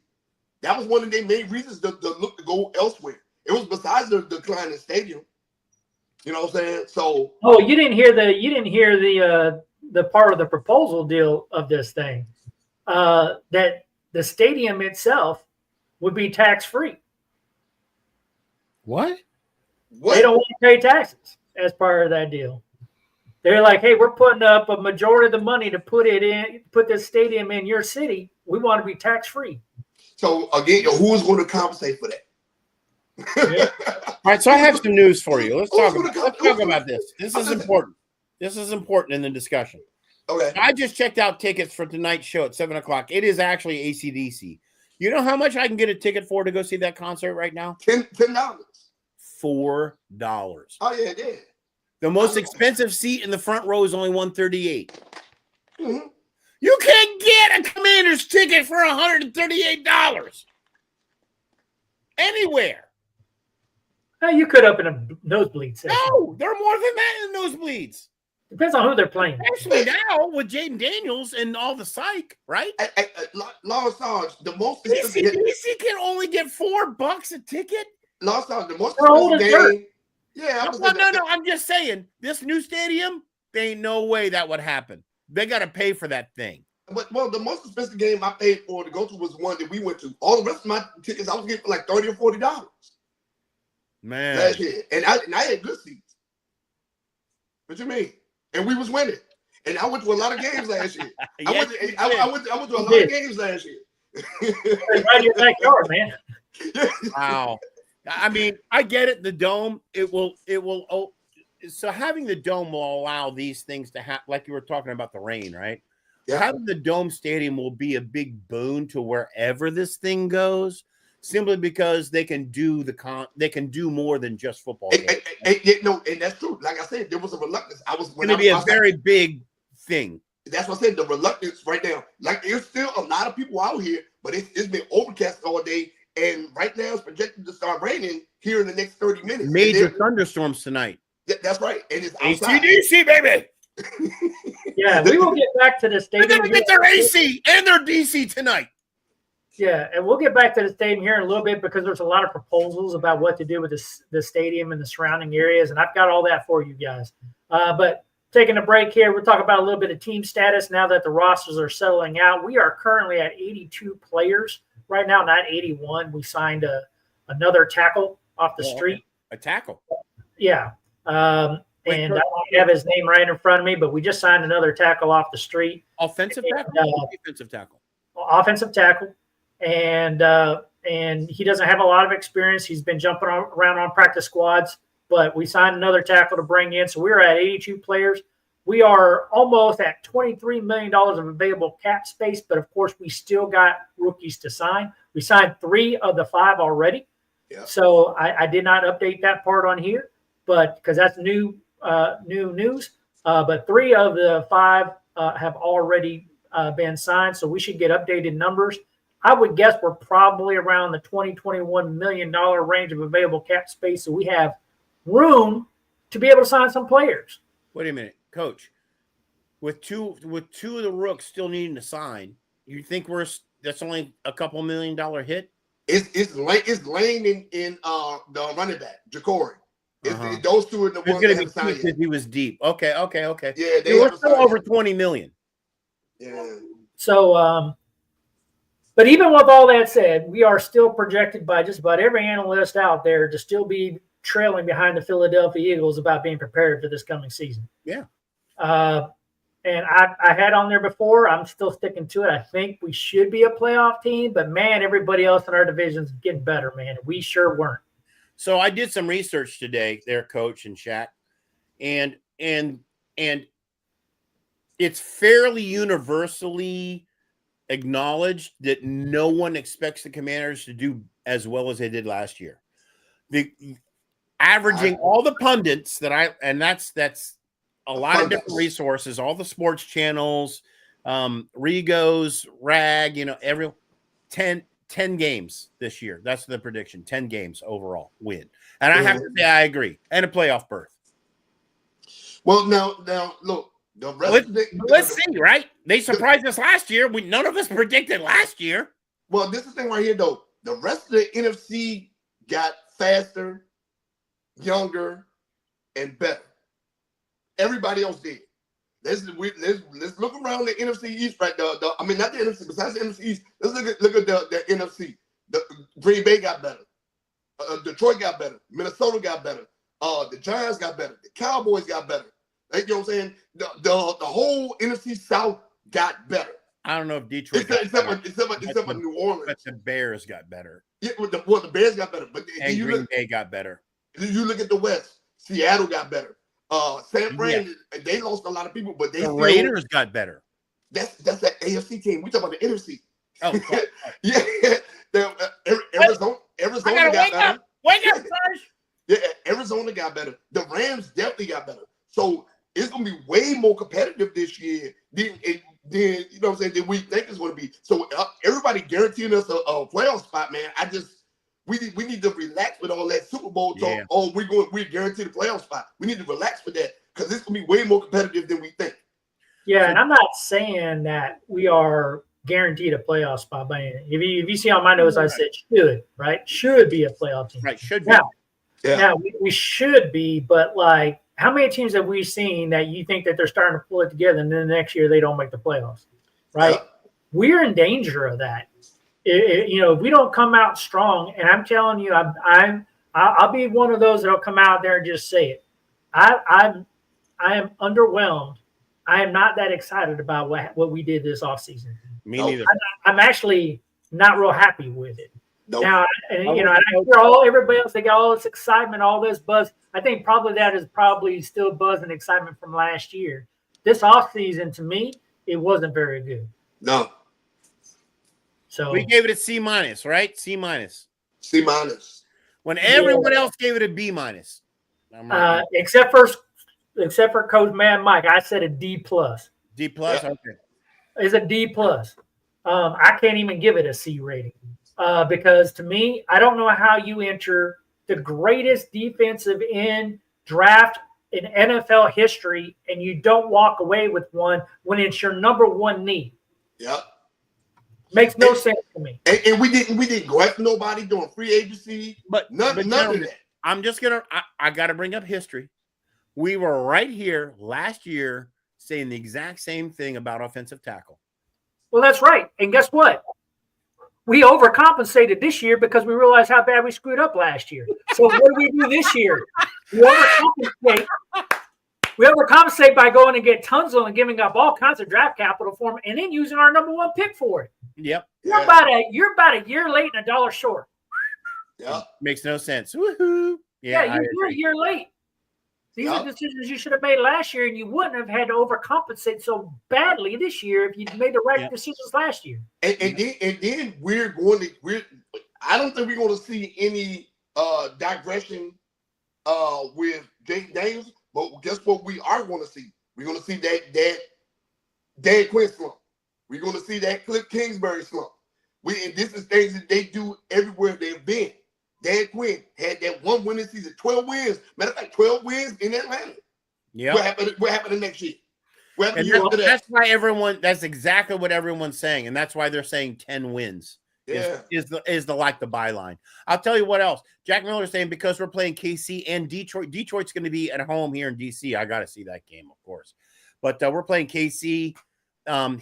That was one of their main reasons to look to go elsewhere. It was besides the decline in stadium. You know what I'm saying? So you didn't hear the part of the proposal deal of this thing, that the stadium itself would be tax free. What? They don't want to pay taxes as part of that deal. They're like, hey, we're putting up a majority of the money to put this stadium in your city. We want to be tax free. So again, who is going to compensate for that? Yeah. All right, so I have some news for you. Let's talk about this. This is important. This is important in the discussion. Okay. I just checked out tickets for tonight's show at 7:00. It is actually AC/DC. You know how much I can get a ticket for to go see that concert right now? $10. $4. Oh yeah. The most expensive seat in the front row is only $138. Mm-hmm. You can't get a Commander's ticket for $138 anywhere. You could open a nosebleed section. No, they're more than that in nosebleeds. Depends on who they're playing. Actually, now with Jaden Daniels and all the psych, right? Lost Sarge, the most DC can only get $4 a ticket. Lost Sarge, the most expensive game. Yeah, No. I'm just saying, this new stadium, there ain't no way that would happen. They got to pay for that thing. But the most expensive game I paid for to go to was one that we went to. All the rest of my tickets I was getting for like $30 or $40. Man, last year, and I had good seats. What you mean? And we was winning. And I went to a lot of games last year. I went to a lot of games last year. Right in your backyard, man. Wow. I mean, I get it. The dome, it will. So having the dome will allow these things to happen, like you were talking about the rain, right? Yeah. Having the dome stadium will be a big boon to wherever this thing goes, simply because they can do they can do more than just football. And that's true. Like I said, there was a reluctance. It's going to be a very big thing. That's what I said. The reluctance right now. Like there's still a lot of people out here, but it's been overcast all day, and right now it's projected to start raining here in the next 30 minutes. Major thunderstorms tonight. That's right, and it's outside. AC/DC, baby. Yeah, we will get back to the stadium. They're going to get their AC and their DC tonight. Yeah, and we'll get back to the stadium here in a little bit because there's a lot of proposals about what to do with the stadium and the surrounding areas, and I've got all that for you guys. But taking a break here, we'll talk about a little bit of team status now that the rosters are settling out. We are currently at 82 players right now, not 81. We signed another tackle off the street. A tackle? Yeah. And I don't have his name right in front of me, but we just signed another tackle off the street. Offensive tackle? Defensive tackle? Offensive tackle. And he doesn't have a lot of experience. He's been jumping around on practice squads, but we signed another tackle to bring in. So we're at 82 players. We are almost at $23 million of available cap space, but of course we still got rookies to sign. We signed 3 of the 5 already. Yeah. So I did not update that part on here, but because that's new news. But 3 of the 5 have already been signed. So we should get updated numbers. I would guess we're probably around the $21 million range of available cap space. So we have room to be able to sign some players. Wait a minute, Coach. With two of the rooks still needing to sign, you think that's only a couple $1 million hit? It's Lane in the running back, Jacory. Those 2 are the ones that have signed because he was deep. Okay. Yeah, we're still over $20 million. Yeah. So, but even with all that said, we are still projected by just about every analyst out there to still be trailing behind the Philadelphia Eagles about being prepared for this coming season. Yeah. And I had on there before. I'm still sticking to it. I think we should be a playoff team, but man, everybody else in our division is getting better, man. We sure weren't. So I did some research today, their coach and Shaq, and it's fairly universally acknowledged that no one expects the Commanders to do as well as they did last year. The averaging all the pundits that's a lot of different resources, all the sports channels, Regos, Rag, every 10 games this year. That's the prediction. 10 games overall win. And I have to say I agree. And a playoff berth. Well, now look, the rest let's see, right? They surprised us last year. None of us predicted last year. Well, this is the thing right here, though. The rest of the NFC got faster, younger, and better. Everybody else did. Let's look around the NFC East, right? Not the NFC, besides the NFC East. Let's look at the NFC. The Green Bay got better. Detroit got better. Minnesota got better. The Giants got better. The Cowboys got better. You know what I'm saying? The whole NFC South got better. I don't know if Detroit except for New Orleans. But the Bears got better. Yeah, the Bears got better. But Green Bay got better. You look at the West. Seattle got better. San Fran, they lost a lot of people, but the Raiders got better. That's that AFC team. We talk about the NFC. Oh, yeah. Arizona got better. Wake up, Sarge. Yeah, Arizona got better. The Rams definitely got better. So it's gonna be way more competitive this year than than we think it's gonna be. So everybody guaranteeing us a playoff spot, man. We need to relax with all that Super Bowl talk. Yeah. Oh, we're guaranteed a playoff spot. We need to relax with that because it's gonna be way more competitive than we think. Yeah, and I'm not saying that we are guaranteed a playoff spot by any. If you see on my notes, I said should, right? Should be a playoff team. Right, should be. Now we should be, but like, how many teams have we seen that you think that they're starting to pull it together and then the next year they don't make the playoffs, right? Yeah. We're in danger of that. If we don't come out strong, and I'm telling you, I'll be one of those that'll come out there and just say it. I am underwhelmed. I am not that excited about what we did this offseason. Me neither. I'm actually not real happy with it. Nope. Now, I hear everybody else, they got all this excitement, all this buzz. I think probably that is still buzz and excitement from last year. This offseason, to me, it wasn't very good. No. So we gave it a C-, right? C-. C-. When everyone else gave it a B-. Except for Coach Mad Mike, I said a D+. D+, okay. It's a D+. I can't even give it a C rating because to me, I don't know how you enter the greatest defensive end draft in NFL history and you don't walk away with one when it's your number one need. Yep. Makes no sense to me. And we didn't go after nobody during free agency. None of that. I'm just I gotta bring up history. We were right here last year saying the exact same thing about offensive tackle. Well, that's right. And guess what? We overcompensated this year because we realized how bad we screwed up last year. So what do we do this year? We overcompensate by going and get Tunsil and giving up all kinds of draft capital for him and then using our number one pick for it. Yep. You're about a year late and $1 short. Yeah. Makes no sense. Woohoo. Yeah, you're a year late. These are decisions you should have made last year, and you wouldn't have had to overcompensate so badly this year if you'd made the right decisions last year. And then I don't think we're going to see any digression with Jake Daniels, but guess what we are going to see? We're going to see that Dan Quinn slump. We're going to see that Cliff Kingsbury slump. And this is things that they do everywhere they've been. Dan Quinn had that one winning season, 12 wins. Matter of fact, 12 wins in Atlanta. Yeah. What happened the next year? That's exactly what everyone's saying. And that's why they're saying 10 wins. Yeah. Is the byline. I'll tell you what else. Jack Miller's saying because we're playing KC and Detroit. Detroit's going to be at home here in DC. I got to see that game, of course. But we're playing KC.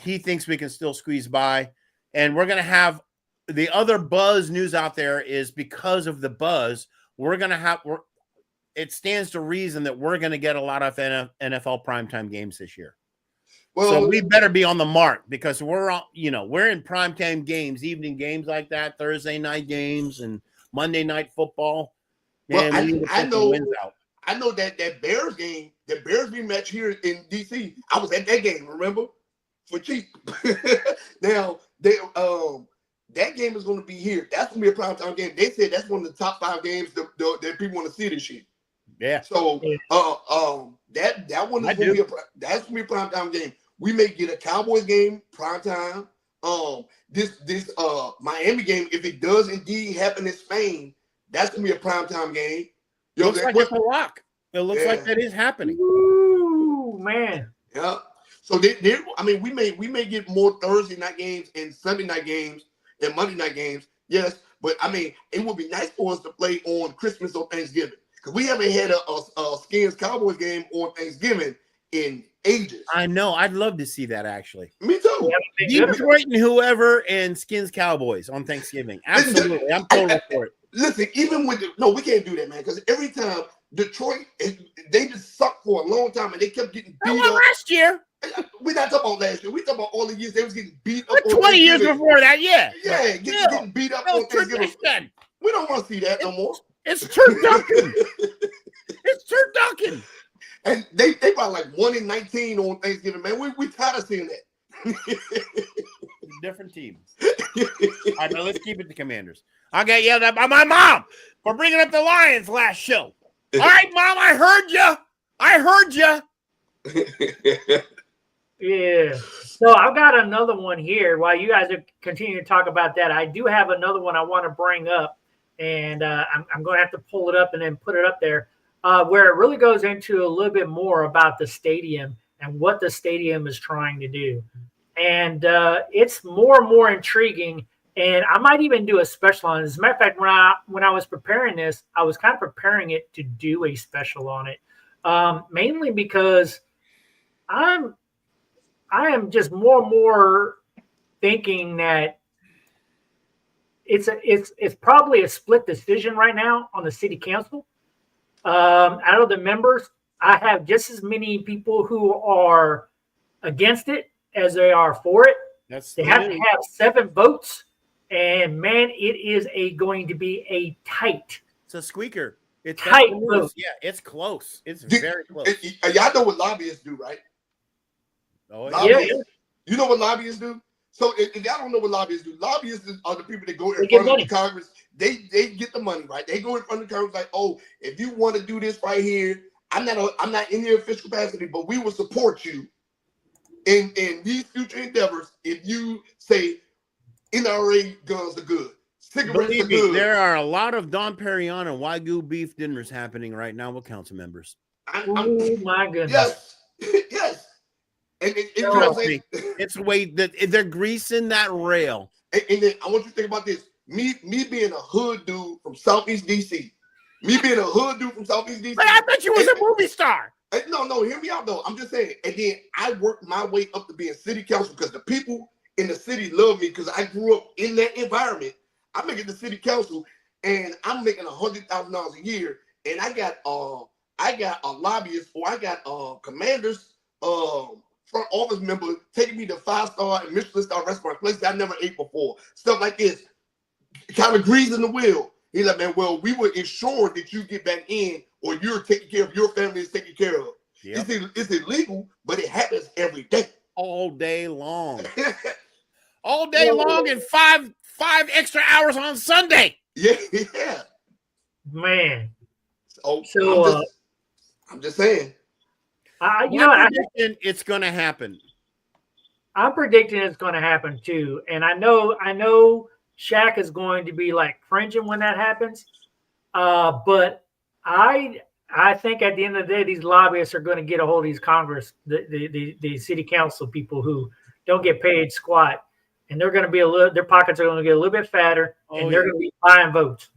He thinks we can still squeeze by. And we're going to have the other buzz news out there is because of the buzz, we're going to have it stands to reason that we're going to get a lot of NFL primetime games this year. Well, So we better be on the mark because we're in primetime games, evening games like that, Thursday night games and Monday night football. Well, And we need to I put the know- wins out. I know that Bears game, the Bears rematch here in DC. I was at that game, remember? For cheap. Now that game is going to be here. That's going to be a primetime game. They said that's one of the top 5 games that people want to see this year. Yeah. So that one is going to be that's going to be a primetime game. We may get a Cowboys game primetime. This Miami game, if it does indeed happen in Spain, that's going to be a primetime game. It looks like it's a lock. It looks like that is happening. Ooh, man. Yeah. So we may get more Thursday night games and Sunday night games and Monday night games. Yes, but I mean it would be nice for us to play on Christmas or Thanksgiving because we haven't had a Skins Cowboys game on Thanksgiving in ages. I know. I'd love to see that actually. Me too. Detroit and whoever and Skins Cowboys on Thanksgiving. Absolutely. I'm totally for it. Listen, even with we can't do that, man, because every time Detroit, they just sucked for a long time and they kept getting beat up. Last year. We're not talking about last year. We're talking about all the years they was getting beat up. 20 years before that, yeah. Yeah, getting beat up on Thanksgiving. We don't want to see that no more. It's turducken. It's turducken. And they probably like 1-19 on Thanksgiving, man. We tired of seeing that. Different teams. All right, now let's keep it the Commanders. I got yelled at by my mom for bringing up the Lions last show. All right, Mom, I heard you. Yeah. So I've got another one here. While you guys are continuing to talk about that, I do have another one I want to bring up, and I'm going to have to pull it up and then put it up there, where it really goes into a little bit more about the stadium and what the stadium is trying to do. And it's more and more intriguing. And I might even do a special on it. As a matter of fact, when I was preparing this, I was kind of preparing it to do a special on it, mainly because I am just more and more thinking that it's probably a split decision right now on the city council. Out of the members, I have just as many people who are against it as they are for it. They have to have 7 votes. And man, it is going to be a tight. It's a squeaker. It's tight. Yeah, it's close. It's very close. Y'all know what lobbyists do, right? Oh, yeah. You know what lobbyists do? So if y'all don't know what lobbyists do, lobbyists are the people that go in front of the Congress. They get the money, right? They go in front of the Congress like, oh, if you want to do this right here, I'm not in your official capacity, but we will support you in these future endeavors if you say NRA guns are good. Cigarettes Believe are good. me, there are a lot of Dom Perignon and Wagyu beef dinners happening right now with council members. Oh my goodness! Yes. And it's the way that they're greasing that rail. And then I want you to think about this. Me being a hood dude from Southeast DC. But I bet you was a movie star. No, hear me out though. I'm just saying. And then I worked my way up to being city council because the people in the city love me because I grew up in that environment. I make it to city council and I'm making $100,000 a year. And I got a lobbyist or I got commanders, front office member taking me to 5-star and Michelin star restaurant places I never ate before. Stuff like this. Kind of greasing the wheel. He's like, man, well, we will ensure that you get back in or you're taking care of your family is taken care of. Yep. It's illegal, but it happens every day. All day long. All day long and five extra hours on Sunday. Yeah. Man. So I'm just saying. It's going to happen. I'm predicting it's going to happen too, and I know Shaq is going to be like cringing when that happens. But I think at the end of the day, these lobbyists are going to get a hold of these Congress, the city council people who don't get paid squat, and they're going to be their pockets are going to get a little bit fatter, and they're going to be buying votes.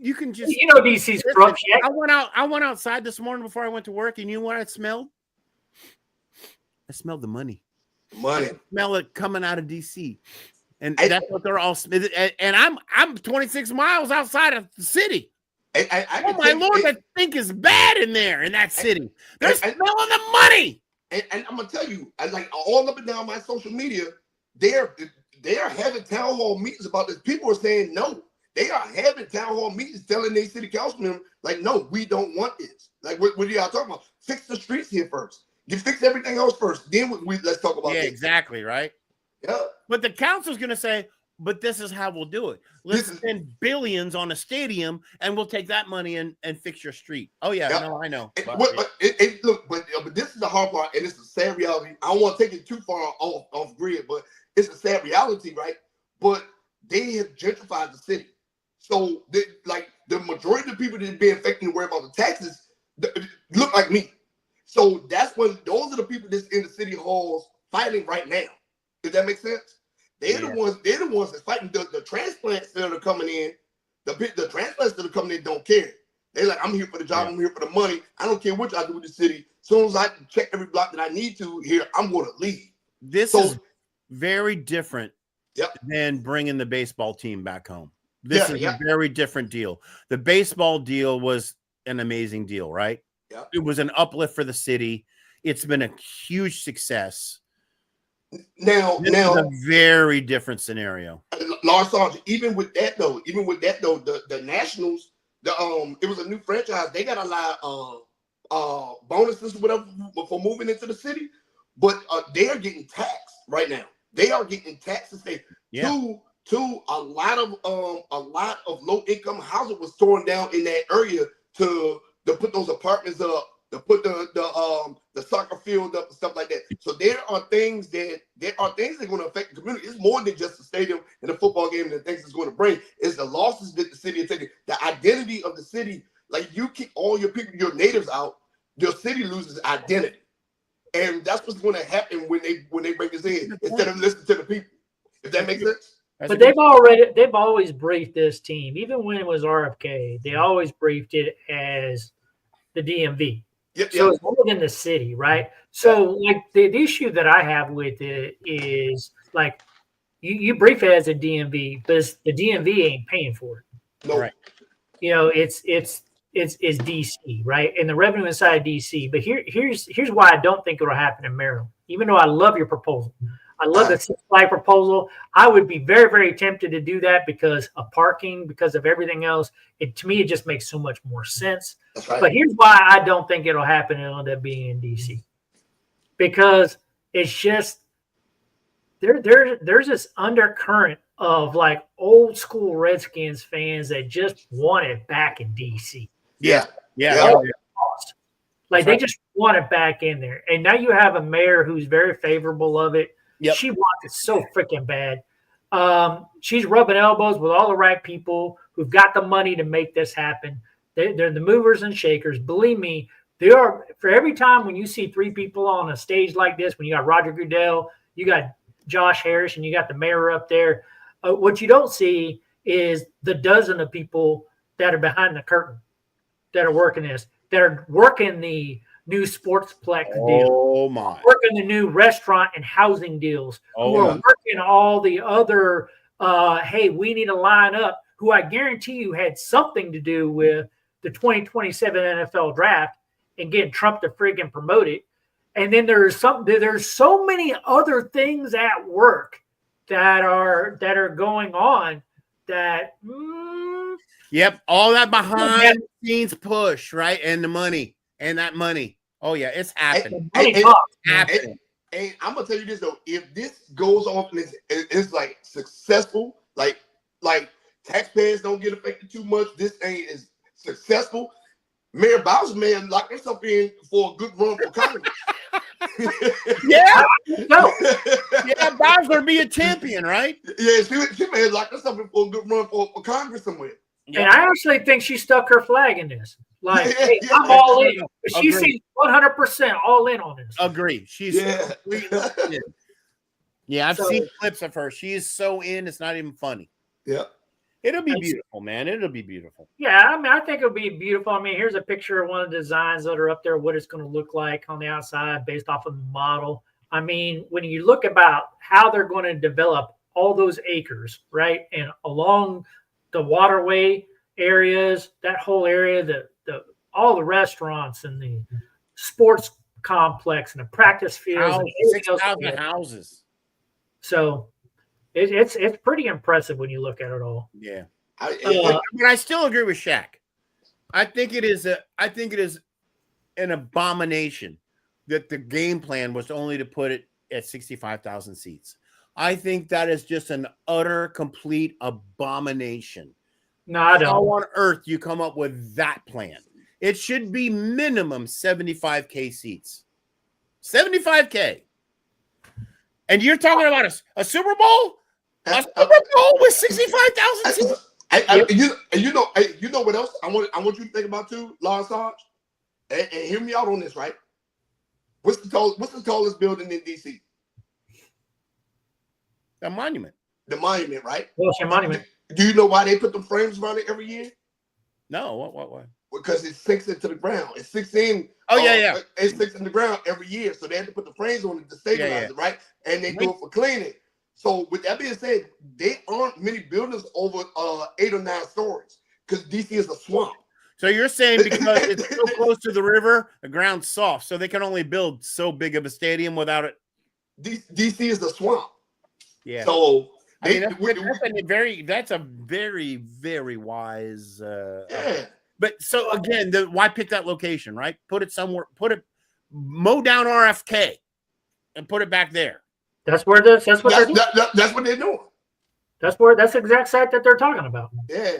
You can just DC's corrupt. I went outside this morning before I went to work, and you know what I smelled? I smelled the money. I smell it coming out of DC, and that's what they're all. And I'm 26 miles outside of the city. I Oh can my tell you, Lord, that stink is bad in there in that city. They're and- smelling the money. and I'm gonna tell you, I like all up and down my social media, they are having town hall meetings about this. People are saying no. They are having town hall meetings telling their city councilmen, like, no, we don't want this. Like, what are y'all talking about? Fix the streets here first. You fix everything else first. Then let's talk about Yeah, this. exactly, right? Yeah. But the council's going to say, but this is how we'll do it. Let's spend billions on a stadium, and we'll take that money and fix your street. Oh, yeah, Yep. no, I know. But this is the hard part, and it's a sad reality. I don't want to take it too far off grid, but it's a sad reality, right? But they have gentrified the city. So, the majority of the people that are being affected and worry about the taxes look like me. So that's when those are the people that's in the city halls fighting right now. Does that make sense? They're the ones that's fighting. The transplants that are coming in, the transplants that are coming in don't care. They're like, I'm here for the job, I'm here for the money. I don't care what y'all do with the city. As soon as I check every block that I need to here, I'm going to leave. This is very different than bringing the baseball team back home. This is a very different deal. The baseball deal was an amazing deal, right? Yeah. It was an uplift for the city. It's been a huge success. Now, this is a very different scenario. Lars Sargent, even with that though, the Nationals, it was a new franchise. They got a lot of bonuses or whatever for moving into the city, but they are getting taxed right now. They are getting taxed to stay. To a lot of low income housing was torn down in that area to put those apartments up, to put the soccer field up and stuff like that. So there are things that are going to affect the community. It's more than just the stadium and the football game and the things it's going to bring. It's the losses that the city is taking, the identity of the city. Like, you keep all your people, your natives out, your city loses identity, and that's what's going to happen when they bring this in instead of listening to the people. If that makes sense. But they've always briefed this team, even when it was RFK, they always briefed it as the DMV. So it's more than the city, right? So like the issue that I have with it is, like, you brief it as a DMV, but the DMV ain't paying for it. No. Right. You know, it's DC, right? And the revenue inside DC. But here's why I don't think it'll happen in Maryland, even though I love your proposal. I love the Six Flags proposal. I would be very, very tempted to do that because of parking, because of everything else. To me, it just makes so much more sense. That's right. But here's why I don't think it'll happen. It'll end up being in DC, because it's just there's this undercurrent of, like, old school Redskins fans that just want it back in DC. Yeah. Like, they just want it back in there. And now you have a mayor who's very favorable of it. Yep. She wants it so freaking bad. She's rubbing elbows with all the right people who've got the money to make this happen. They're the movers and shakers. Believe me, they are. For every time when you see three people on a stage like this, when you got Roger Goodell, you got Josh Harris, and you got the mayor up there, what you don't see is the dozen of people that are behind the curtain that are working this, that are working the new sportsplex deal, working the new restaurant and housing deals, who are working all the other, hey, we need to line up, who I guarantee you had something to do with the 2027 NFL draft and getting Trump to friggin' promote it. And then there's so many other things at work that are going on that. Yep, all that behind the scenes push, right? And the money, and that money. Oh yeah, it's happening. And I'm gonna tell you this though: if this goes off and it's like successful, like taxpayers don't get affected too much, this thing is successful. Mayor Bowser, man, lock herself in for a good run for Congress. Yeah, Bowser be a champion, right? Yeah, she may lock herself in for a good run for Congress somewhere. And I actually think she stuck her flag in this. Like, hey, I'm all in. She seems 100% all in on this. Agree. She's I've seen clips of her. She is so in, it's not even funny. Yeah. It'll be beautiful, man. It'll be beautiful. Yeah, I mean, I think it'll be beautiful. I mean, here's a picture of one of the designs that are up there, what it's going to look like on the outside based off of the model. I mean, when you look about how they're going to develop all those acres, right, and along the waterway areas, that whole area, all the restaurants and the sports complex and the practice fields, and everything else. 6,000 houses. So it's pretty impressive when you look at it all. Yeah. I, But I still agree with Shaq. I think it is an abomination that the game plan was only to put it at 65,000 seats. I think that is just an utter, complete abomination. No, I don't. How on earth you come up with that plan? It should be minimum 75K seats. 75K. And you're talking about a Super Bowl? A Super Bowl with 65,000 seats? you know what else I want you to think about too, Lars Sarge? And hear me out on this, right? What's the tallest building in DC? A monument. The monument, right? Washington Monument. Do you know why they put the frames around it every year? No, what? Because it sinks into the ground. It sinks in. Oh, yeah. It sinks in the ground every year. So they had to put the frames on it to stabilize it, right? And they do it for cleaning. So with that being said, there aren't many buildings over 8 or 9 stories because DC is a swamp. So you're saying because it's so close to the river, the ground's soft, so they can only build so big of a stadium without it. DC is a swamp. Yeah. So I mean, that's a very, very wise. yeah. But so again, why pick that location, right? Put it somewhere. Mow down RFK, and put it back there. That's where that's what they're doing. That's what they're doing. That's the exact site that they're talking about. Yeah.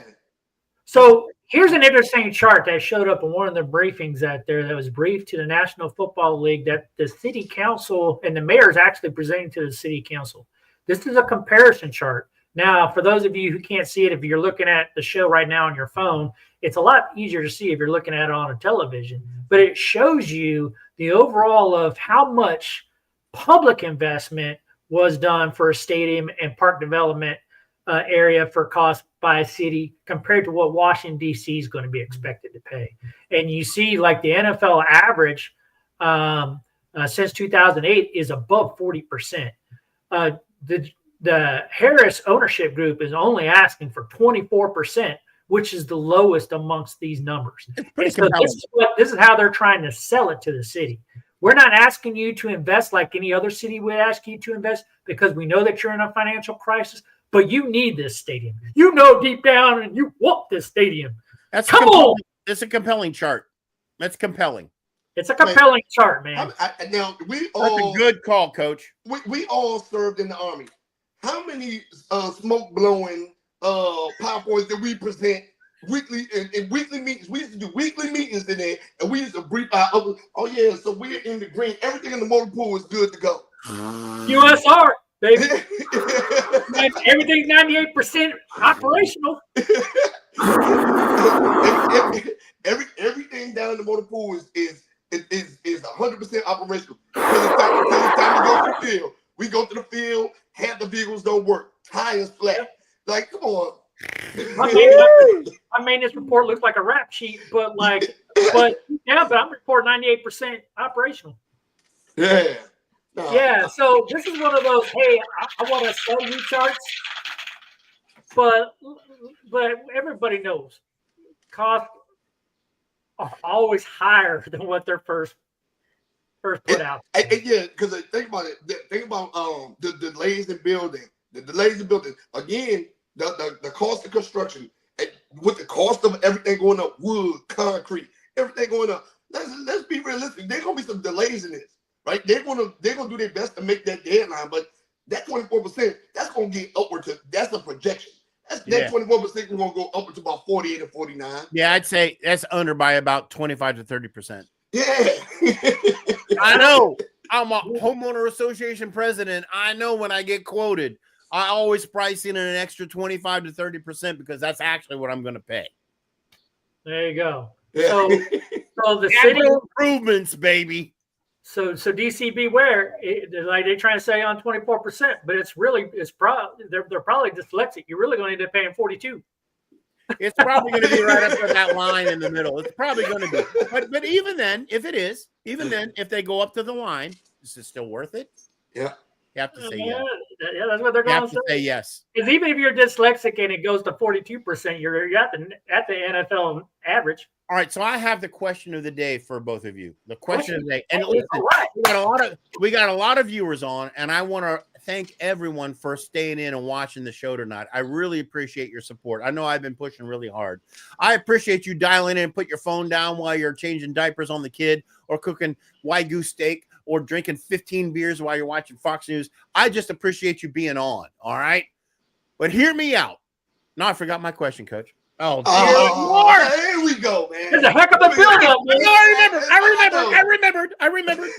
So here's an interesting chart that showed up in one of the briefings out there that was briefed to the National Football League that the city council and the mayor is actually presenting to the city council. This is a comparison chart. Now, for those of you who can't see it, if you're looking at the show right now on your phone, it's a lot easier to see if you're looking at it on a television. But it shows you the overall of how much public investment was done for a stadium and park development area for cost by a city compared to what Washington, D.C. is going to be expected to pay. And you see like the NFL average since 2008 is above 40%. The Harris ownership group is only asking for 24%, which is the lowest amongst these numbers. So this is how they're trying to sell it to the city. We're not asking you to invest like any other city would ask you to invest because we know that you're in a financial crisis, but you need this stadium. You know deep down and you want this stadium. It's a compelling chart. That's compelling. It's a compelling chart, man. Now That's a good call, Coach. We all served in the Army. How many smoke blowing PowerPoints did we present weekly in weekly meetings? We used to do weekly meetings in there, and we used to brief our other. Oh yeah, so we're in the green. Everything in the motor pool is good to go. USR, baby. Everything's 98% operational. Everything down in the motor pool is 100% operational. Because it's time to go to the field. We go to the field, half the vehicles don't work, tires flat. Like, come on. I mean, this report looks like a rap sheet, but I'm reporting 98% operational. Yeah. Yeah, so this is one of those, hey, I want to sell you charts, but everybody knows costs are always higher than what they're first put out. Yeah, because think about it. Think about the delays in building. The delays in building. Again, the cost of construction, with the cost of everything going up, wood, concrete, everything going up. Let's be realistic. There's gonna be some delays in this, right? They're gonna do their best to make that deadline, but that 24%, that's gonna get upward to. That's a projection. That 24% is gonna go upward to about 48 or 49. Yeah, I'd say that's under by about 25 to 30%. Yeah. I know. I'm a homeowner association president. I know when I get quoted, I always price in an extra 25 to 30% because that's actually what I'm going to pay. There you go. Yeah. So the city improvements, baby. So DC beware. Like they're trying to say on 24%, but they're probably dyslexic. You're really going to end up paying 42. It's probably going to be right up to that line in the middle. It's probably going to be. But even then, if they go up to the line, is it still worth it? Yeah. You have to say yeah. Yeah, that's what they're You have going to to say say. yes. Because even if you're dyslexic and it goes to 42%, you're at the NFL average. All right, so I have the question of the day for both of you. The question of the day, and All listen, right. we got a lot of viewers on, and I want to thank everyone for staying in and watching the show tonight. I really appreciate your support. I know I've been pushing really hard. I appreciate you dialing in and put your phone down while you're changing diapers on the kid, or cooking Wagyu steak, or drinking 15 beers while you're watching Fox News. I just appreciate you being on. All right, but hear me out. No, I forgot my question, Coach. Oh, There we go, man. There's a heck of a build-up, man. I remembered.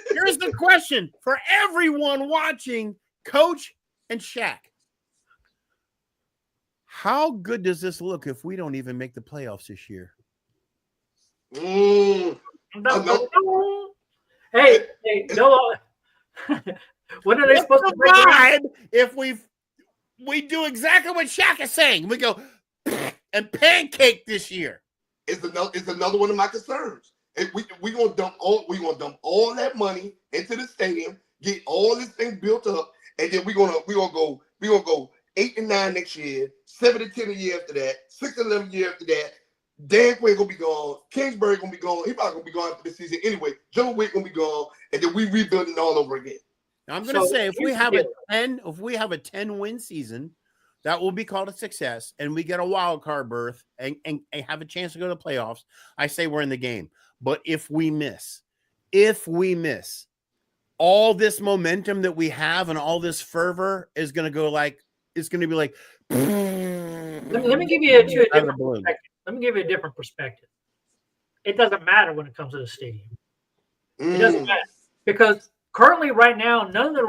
Here's the question for everyone watching, Coach and Shaq. How good does this look if we don't even make the playoffs this year? Hey, no. When are they supposed to break vibe if we do exactly what Shaq is saying? We go and pancake this year. It's another one of my concerns. We gonna dump all that money into the stadium, get all this thing built up, and then we gonna go 8-9 next year, 7-10 a year after that, 6-11 year after that. Dan Quinn gonna be gone, Kingsbury gonna be gone. He probably gonna be gone after the season anyway. Joe Wick gonna be gone, and then we rebuilding all over again. Now I'm gonna say if we have a 10-win season, that will be called a success, and we get a wild card berth and have a chance to go to the playoffs. I say we're in the game. But if we miss all this momentum that we have and all this fervor is going to go like, it's going to be like. Let me give you a different perspective. Let me give you a different perspective. It doesn't matter when it comes to the stadium. It doesn't matter because currently, right now, none of the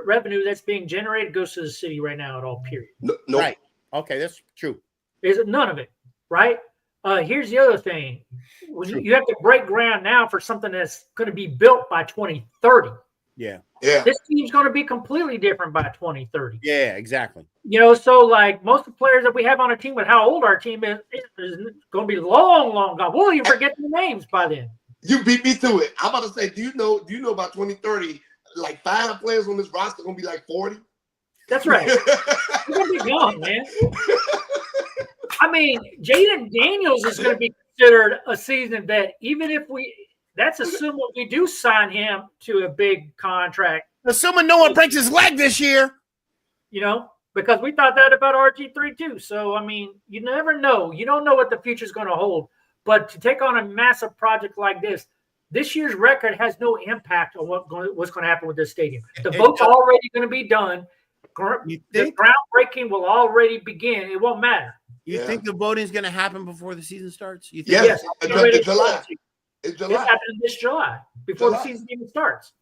revenue that's being generated goes to the city right now at all. Period. No. Right. Okay, that's true. Is it none of it? Right. Here's the other thing: you have to break ground now for something that's going to be built by 2030. Yeah. This team's going to be completely different by 2030. Yeah, exactly. So like most of the players that we have on our team, with how old our team is going to be long gone. We'll even forget the names by then. You beat me to it. I'm about to say, do you know by 2030, like 5 players on this roster gonna be like 40? That's right. We're gonna be gone, man. I mean, Jaden Daniels is going to be considered a seasoned vet, even if that's assuming we do sign him to a big contract. Assuming no one breaks his leg this year. Because we thought that about RG3 too. So, I mean, you never know. You don't know what the future is going to hold. But to take on a massive project like this year's record has no impact on what's going to happen with this stadium. The vote's already going to be done. The groundbreaking will already begin. It won't matter. You think the voting is going to happen before the season starts? You think? Yes, it's July. It's happening this July before the season even starts.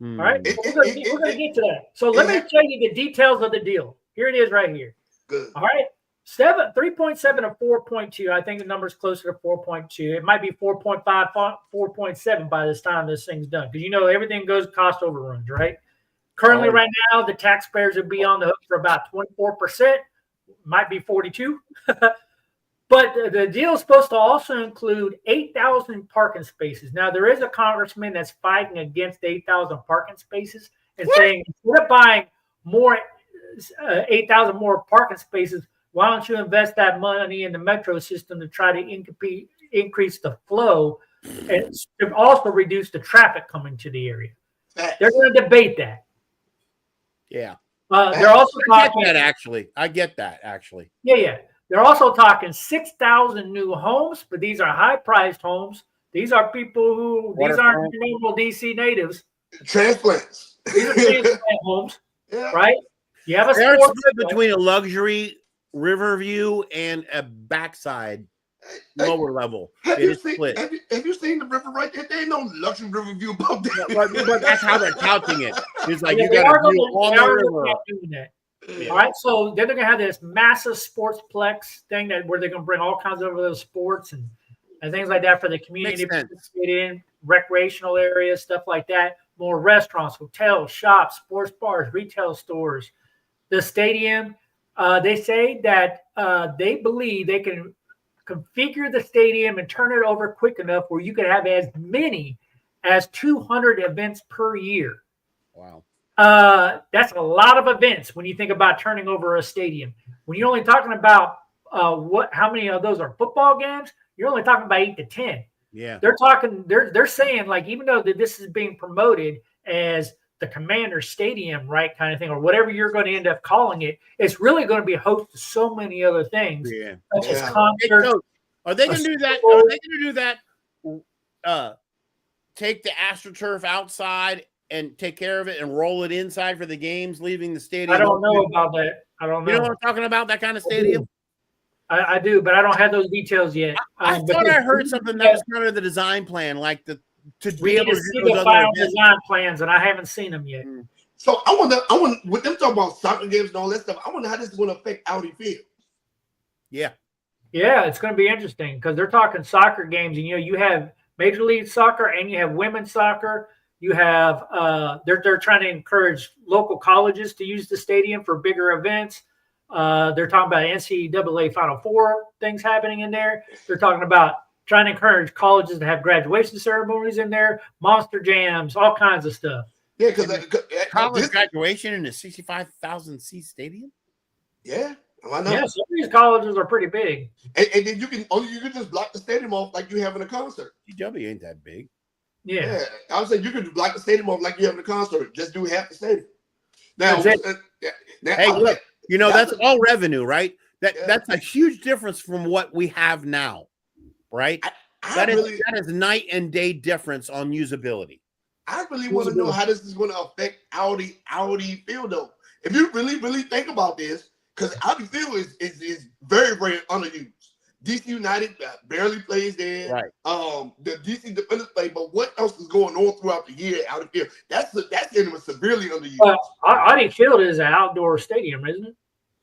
All right, we're going to get to that. So let me tell you the details of the deal. Here it is, right here. Good. All right, 3.7 or 4.2. I think the number's closer to 4.2. It might be 4.5, 4.7 by this time this thing's done, because everything goes cost overruns, right? Currently, right now, the taxpayers would be on the hook for about 24%. Might be 42. But the deal is supposed to also include 8,000 parking spaces. Now, there is a congressman that's fighting against 8,000 parking spaces and saying, instead of buying more 8,000 more parking spaces, why don't you invest that money in the metro system to try to increase the flow and to also reduce the traffic coming to the area? They're going to debate that. Yeah. They're also talking I get that actually. Yeah. They're also talking 6,000 new homes, but these are high-priced homes. These are people these aren't normal DC natives. Transplants. These are transplant homes, right? You have a sports between a luxury Riverview and a backside lower level. Have you seen the river right there? There ain't no luxury river view above that. But that's how they're counting it. It's like you got to view on the river. Yeah. All right, so then they're gonna have this massive sportsplex thing where they're gonna bring all kinds of those sports and things like that for the community to participate in, recreational areas, stuff like that. More restaurants, hotels, shops, sports bars, retail stores. The stadium, they say that they believe they can configure the stadium and turn it over quick enough where you could have as many as 200 events per year. Wow. That's a lot of events when you think about turning over a stadium. When you're only talking about how many of those are football games, you're only talking about 8 to 10. Yeah. They're saying, like, even though that this is being promoted as the Commander Stadium, right, kind of thing, or whatever you're going to end up calling it, it's really going to be a host to so many other things, Yeah. such as Yeah. Hey, concerts. Coach, are they going to do that? Are they going to do that? Take the AstroTurf outside and take care of it and roll it inside for the games, leaving the stadium. I don't know about that. I don't know. You know what I'm talking about? That kind of stadium. I do, but I don't have those details yet. I thought I heard something that was kind of the design plan, like to We be need able to to see do those the other final events. design plans, and I haven't seen them yet. So I wonder with them talking about soccer games and all that stuff. I wonder how this is going to affect Audi Field. Yeah. Yeah, it's going to be interesting because they're talking soccer games, and you have Major League Soccer and you have women's soccer. You have they're trying to encourage local colleges to use the stadium for bigger events. They're talking about NCAA Final Four things happening in there. They're talking about trying to encourage colleges to have graduation ceremonies in there, monster jams, all kinds of stuff. Yeah, because College graduation in a 65,000 seat stadium. Yeah, why not? Yeah, some of these colleges are pretty big. And then you can just block the stadium off like you have in a concert. GW ain't that big. Yeah. I would say you could block the stadium off like you have in a concert. Just do half the stadium. Now, Hey, look, you know that's all revenue, right? That's a huge difference from what we have now, right? That is night and day difference on usability. I really want to know how this is going to affect Audi Field, though. If you really think about this, because Audi Field is very, very underused. DC United barely plays there. Right. The DC Defenders play, but what else is going on throughout the year out of field? That's getting severely underused. Audi Field is an outdoor stadium, isn't it?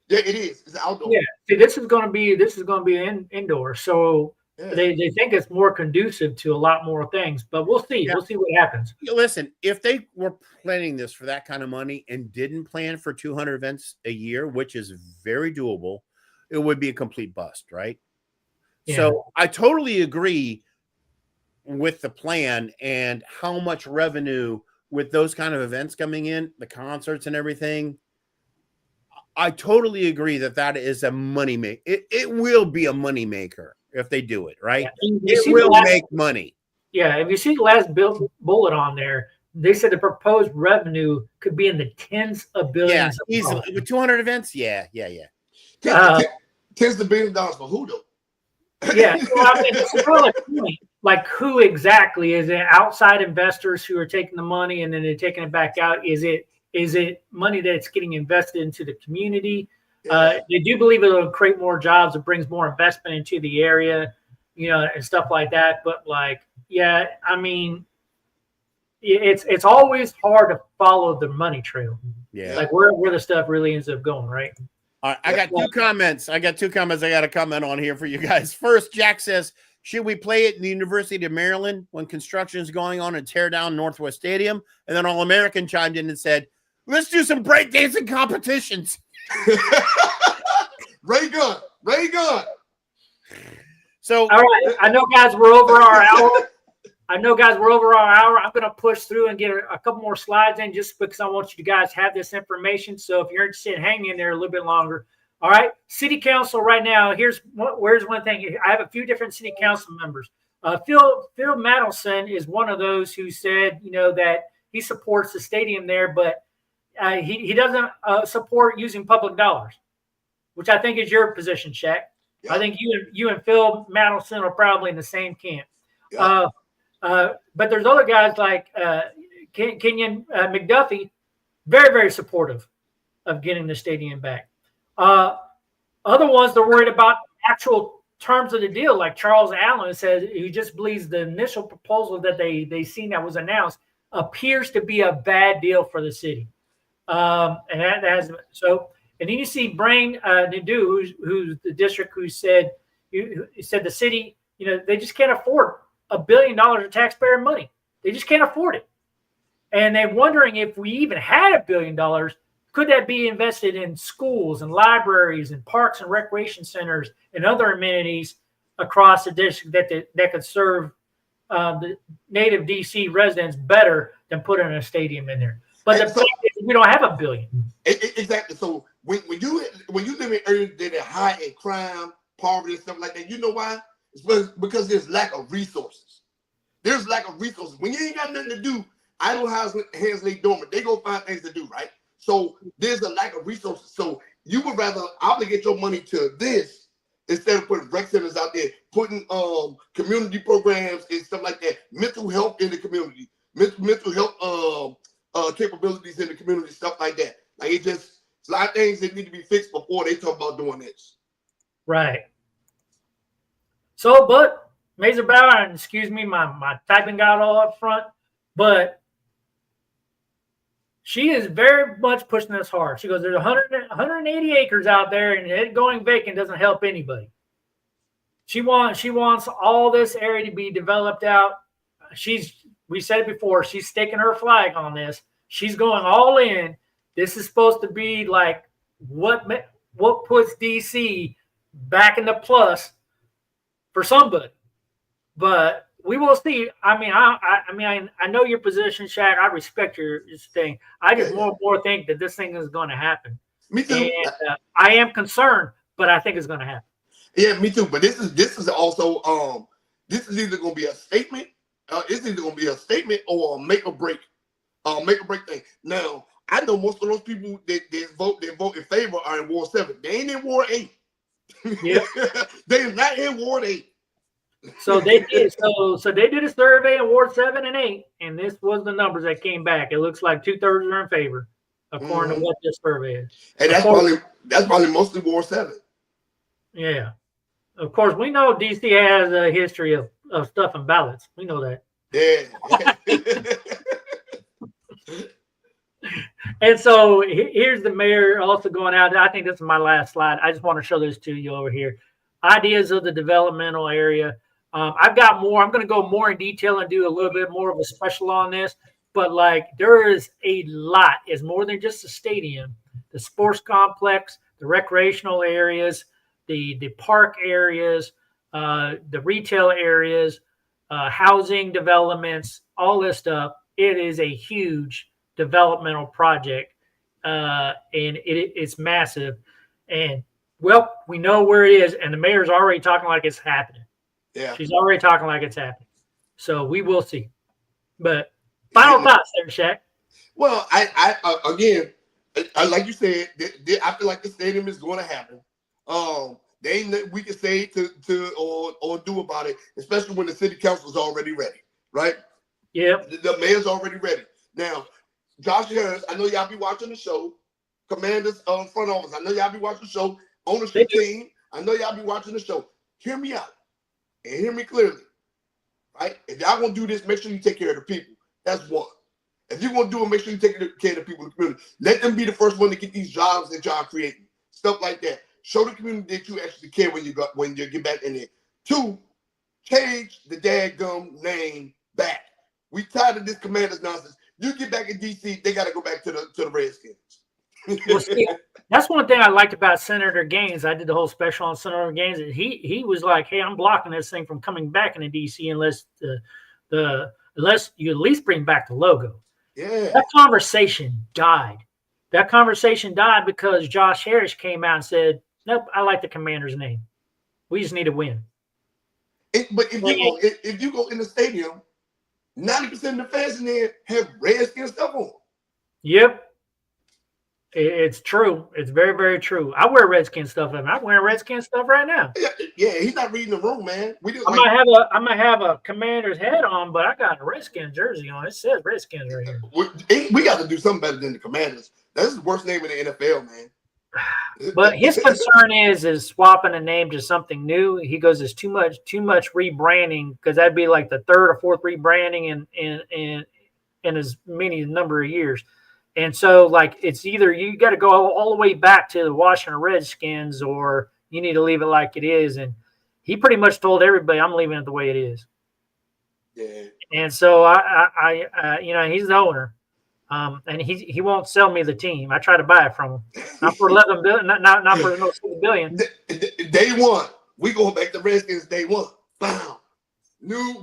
Yeah, it is. It's outdoor. Yeah. See, this is going to be indoor. So they think it's more conducive to a lot more things. But we'll see. Yeah. We'll see what happens. Listen, if they were planning this for that kind of money and didn't plan for 200 events a year, which is very doable, it would be a complete bust, right? Yeah. So I totally agree with the plan and how much revenue with those kind of events coming in, the concerts and everything. I totally agree that is a money maker. It will be a money maker if they do it, right? Yeah. It will make money. Yeah. If you see the last bullet on there, they said the proposed revenue could be in the tens of billions. Yeah, easily. With 200 events, yeah. Tens of billions of dollars for who, though? Yeah, so I mean, it's really point. Like, who exactly is it? Outside investors who are taking the money and then they're taking it back out? Is it money that's getting invested into the community? Yeah. They do believe it'll create more jobs. It brings more investment into the area, and stuff like that. But I mean, it's always hard to follow the money trail. Yeah, like where the stuff really ends up going, right? All right, I got two comments. I got to comment on here for you guys. First, Jack says, should we play it in the University of Maryland when construction is going on and tear down Northwest Stadium? And then All American chimed in and said, let's do some breakdancing competitions. Ray Gun. So, all right, I know, guys, we're over our hour. I'm going to push through and get a couple more slides in just because I want you guys to have this information. So if you're interested in hanging in there a little bit longer. All right. City Council right now. Where's one thing. I have a few different city council members. Phil Madelson is one of those who said, that he supports the stadium there, but he doesn't support using public dollars, which I think is your position, Shaq. Yeah. I think you and Phil Madelson are probably in the same camp. Yeah. But there's other guys like Kenyon McDuffie, very, very supportive of getting the stadium back. Other ones, they're worried about actual terms of the deal, like Charles Allen says, he just believes the initial proposal that they seen that was announced appears to be a bad deal for the city. And that has so. And then you see Brain Nadeau, who's the district, who said the city, they just can't afford $1 billion of taxpayer money. They just can't afford it. And they're wondering if we even had $1 billion, could that be invested in schools and libraries and parks and recreation centers and other amenities across the district that could serve the native DC residents better than putting a stadium in there. But the point is We don't have $1 billion. Exactly. So when you live in areas that are high in crime, poverty, and stuff like that, you know why? It's because there's lack of resources. There's lack of resources. When you ain't got nothing to do, idle hands lay dormant. They go find things to do, right? So there's a lack of resources. So you would rather obligate your money to this instead of putting rec centers out there, putting community programs and stuff like that, mental health in the community, mental health capabilities in the community, stuff like that. Like it's a lot of things that need to be fixed before they talk about doing this. Right. So, but Mazer Bauer, and excuse me, my typing got all up front, but she is very much pushing this hard. She goes, there's 180 acres out there, and it going vacant doesn't help anybody. She wants all this area to be developed out. We said it before, she's staking her flag on this. She's going all in. This is supposed to be like what puts DC back in the plus for somebody. But we will see. I mean, I know your position, Shaq. I respect your thing. I just more and more think that this thing is going to happen. Me too. And, I am concerned, but I think it's going to happen. Yeah, me too. But this is also this is either going to be a statement. It's either going to be a statement or a make or break thing. Now, I know most of those people that vote in favor are in Ward 7. They ain't in Ward 8. Yeah, they're not in Ward 8. So they did. So they did a survey in Ward 7 and 8, and this was the numbers that came back. It looks like 2/3 are in favor, according to what this survey is. And that's probably mostly Ward 7. Yeah. Of course, we know DC has a history of stuffing ballots. We know that. Yeah. And so here's the mayor also going out. I think this is my last slide. I just want to show this to you over here. Ideas of the developmental area. I've got more. I'm going to go more in detail and do a little bit more of a special on this. But like there is a lot. It's more than just a stadium. The sports complex, the recreational areas, the park areas, the retail areas, housing developments, all this stuff. It is a huge developmental project, and it's massive. And well, we know where it is, and the mayor's already talking like it's happening. Yeah, she's already talking like it's happening. So we will see. But final thoughts there, Shaq. Well, I again, like you said, I feel like the stadium is going to happen. There ain't nothing we can say to or do about it, especially when the city council is already ready, right? Yep. The mayor's already ready. Now, Josh Harris, I know y'all be watching the show. Commanders front office, I know y'all be watching the show. Ownership team, I know y'all be watching the show. Hear me out and hear me clearly, right? If y'all gonna do this, make sure you take care of the people. That's one. If you're gonna do it, make sure you take care of the people in the community. Let them be the first one to get these jobs that y'all creating, stuff like that. Show the community that you actually care when you get back in there. 2, change the dadgum name back. We tired of this Commanders nonsense. You get back in DC, they got to go back to the Redskins. Well, see, that's one thing I liked about Senator Gaines. I did the whole special on Senator Gaines. And he was like, "Hey, I'm blocking this thing from coming back into DC unless unless you at least bring back the logo." Yeah. That conversation died. That conversation died because Josh Harris came out and said, "Nope, I like the Commander's name. We just need to win." But if you go in the stadium, 90% of the fans in there have Redskin stuff on. Yep. It's true. It's very, very true. I wear Redskin stuff. I'm wearing Redskin stuff right now. Yeah, he's not reading the room, man. I might have a Commander's head on, but I got a Redskin jersey on. It says Redskins right here. We got to do something better than the Commanders. That's the worst name in the NFL, man. But his concern is swapping a name to something new. He goes, "There's too much rebranding," because that'd be like the 3rd or 4th rebranding in as many number of years. And so, like, it's either you got to go all the way back to the Washington Redskins, or you need to leave it like it is. And he pretty much told everybody, "I'm leaving it the way it is." Yeah. And so I he's the owner. And he won't sell me the team. I try to buy it from him, not for $11 billion, not for no $6 billion. Day one, we going back to Redskins. Day one, bam,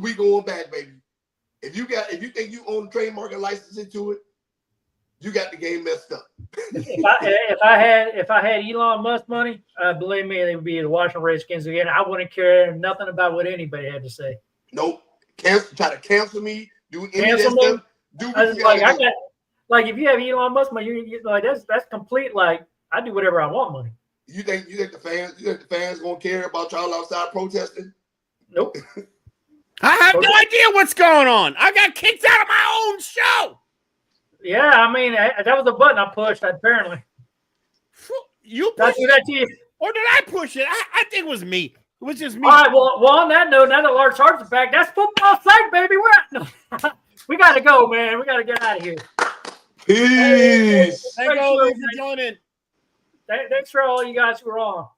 we going back, baby. If you think you own the trademark and license into it, you got the game messed up. If I had Elon Musk money, believe me, they would be the Washington Redskins again. I wouldn't care nothing about what anybody had to say. Nope. Try to cancel me. Do any Cancel of that me? stuff. Do what you gotta do. Like if you have Elon Musk money, you like that's complete. Like I do whatever I want money. You think the fans gonna care about y'all outside protesting? Nope. I have no idea what's going on. I got kicked out of my own show. Yeah, I mean that was a button I pushed. Apparently, You did I pushed do that to you? or did I push it? I think it was me. It was just me. All right. Well, on that note, now that Lars Hart's are back, that's football sake, baby. We got to go, man. We got to get out of here. Peace. Thank you for joining. Thanks for all you guys who are on.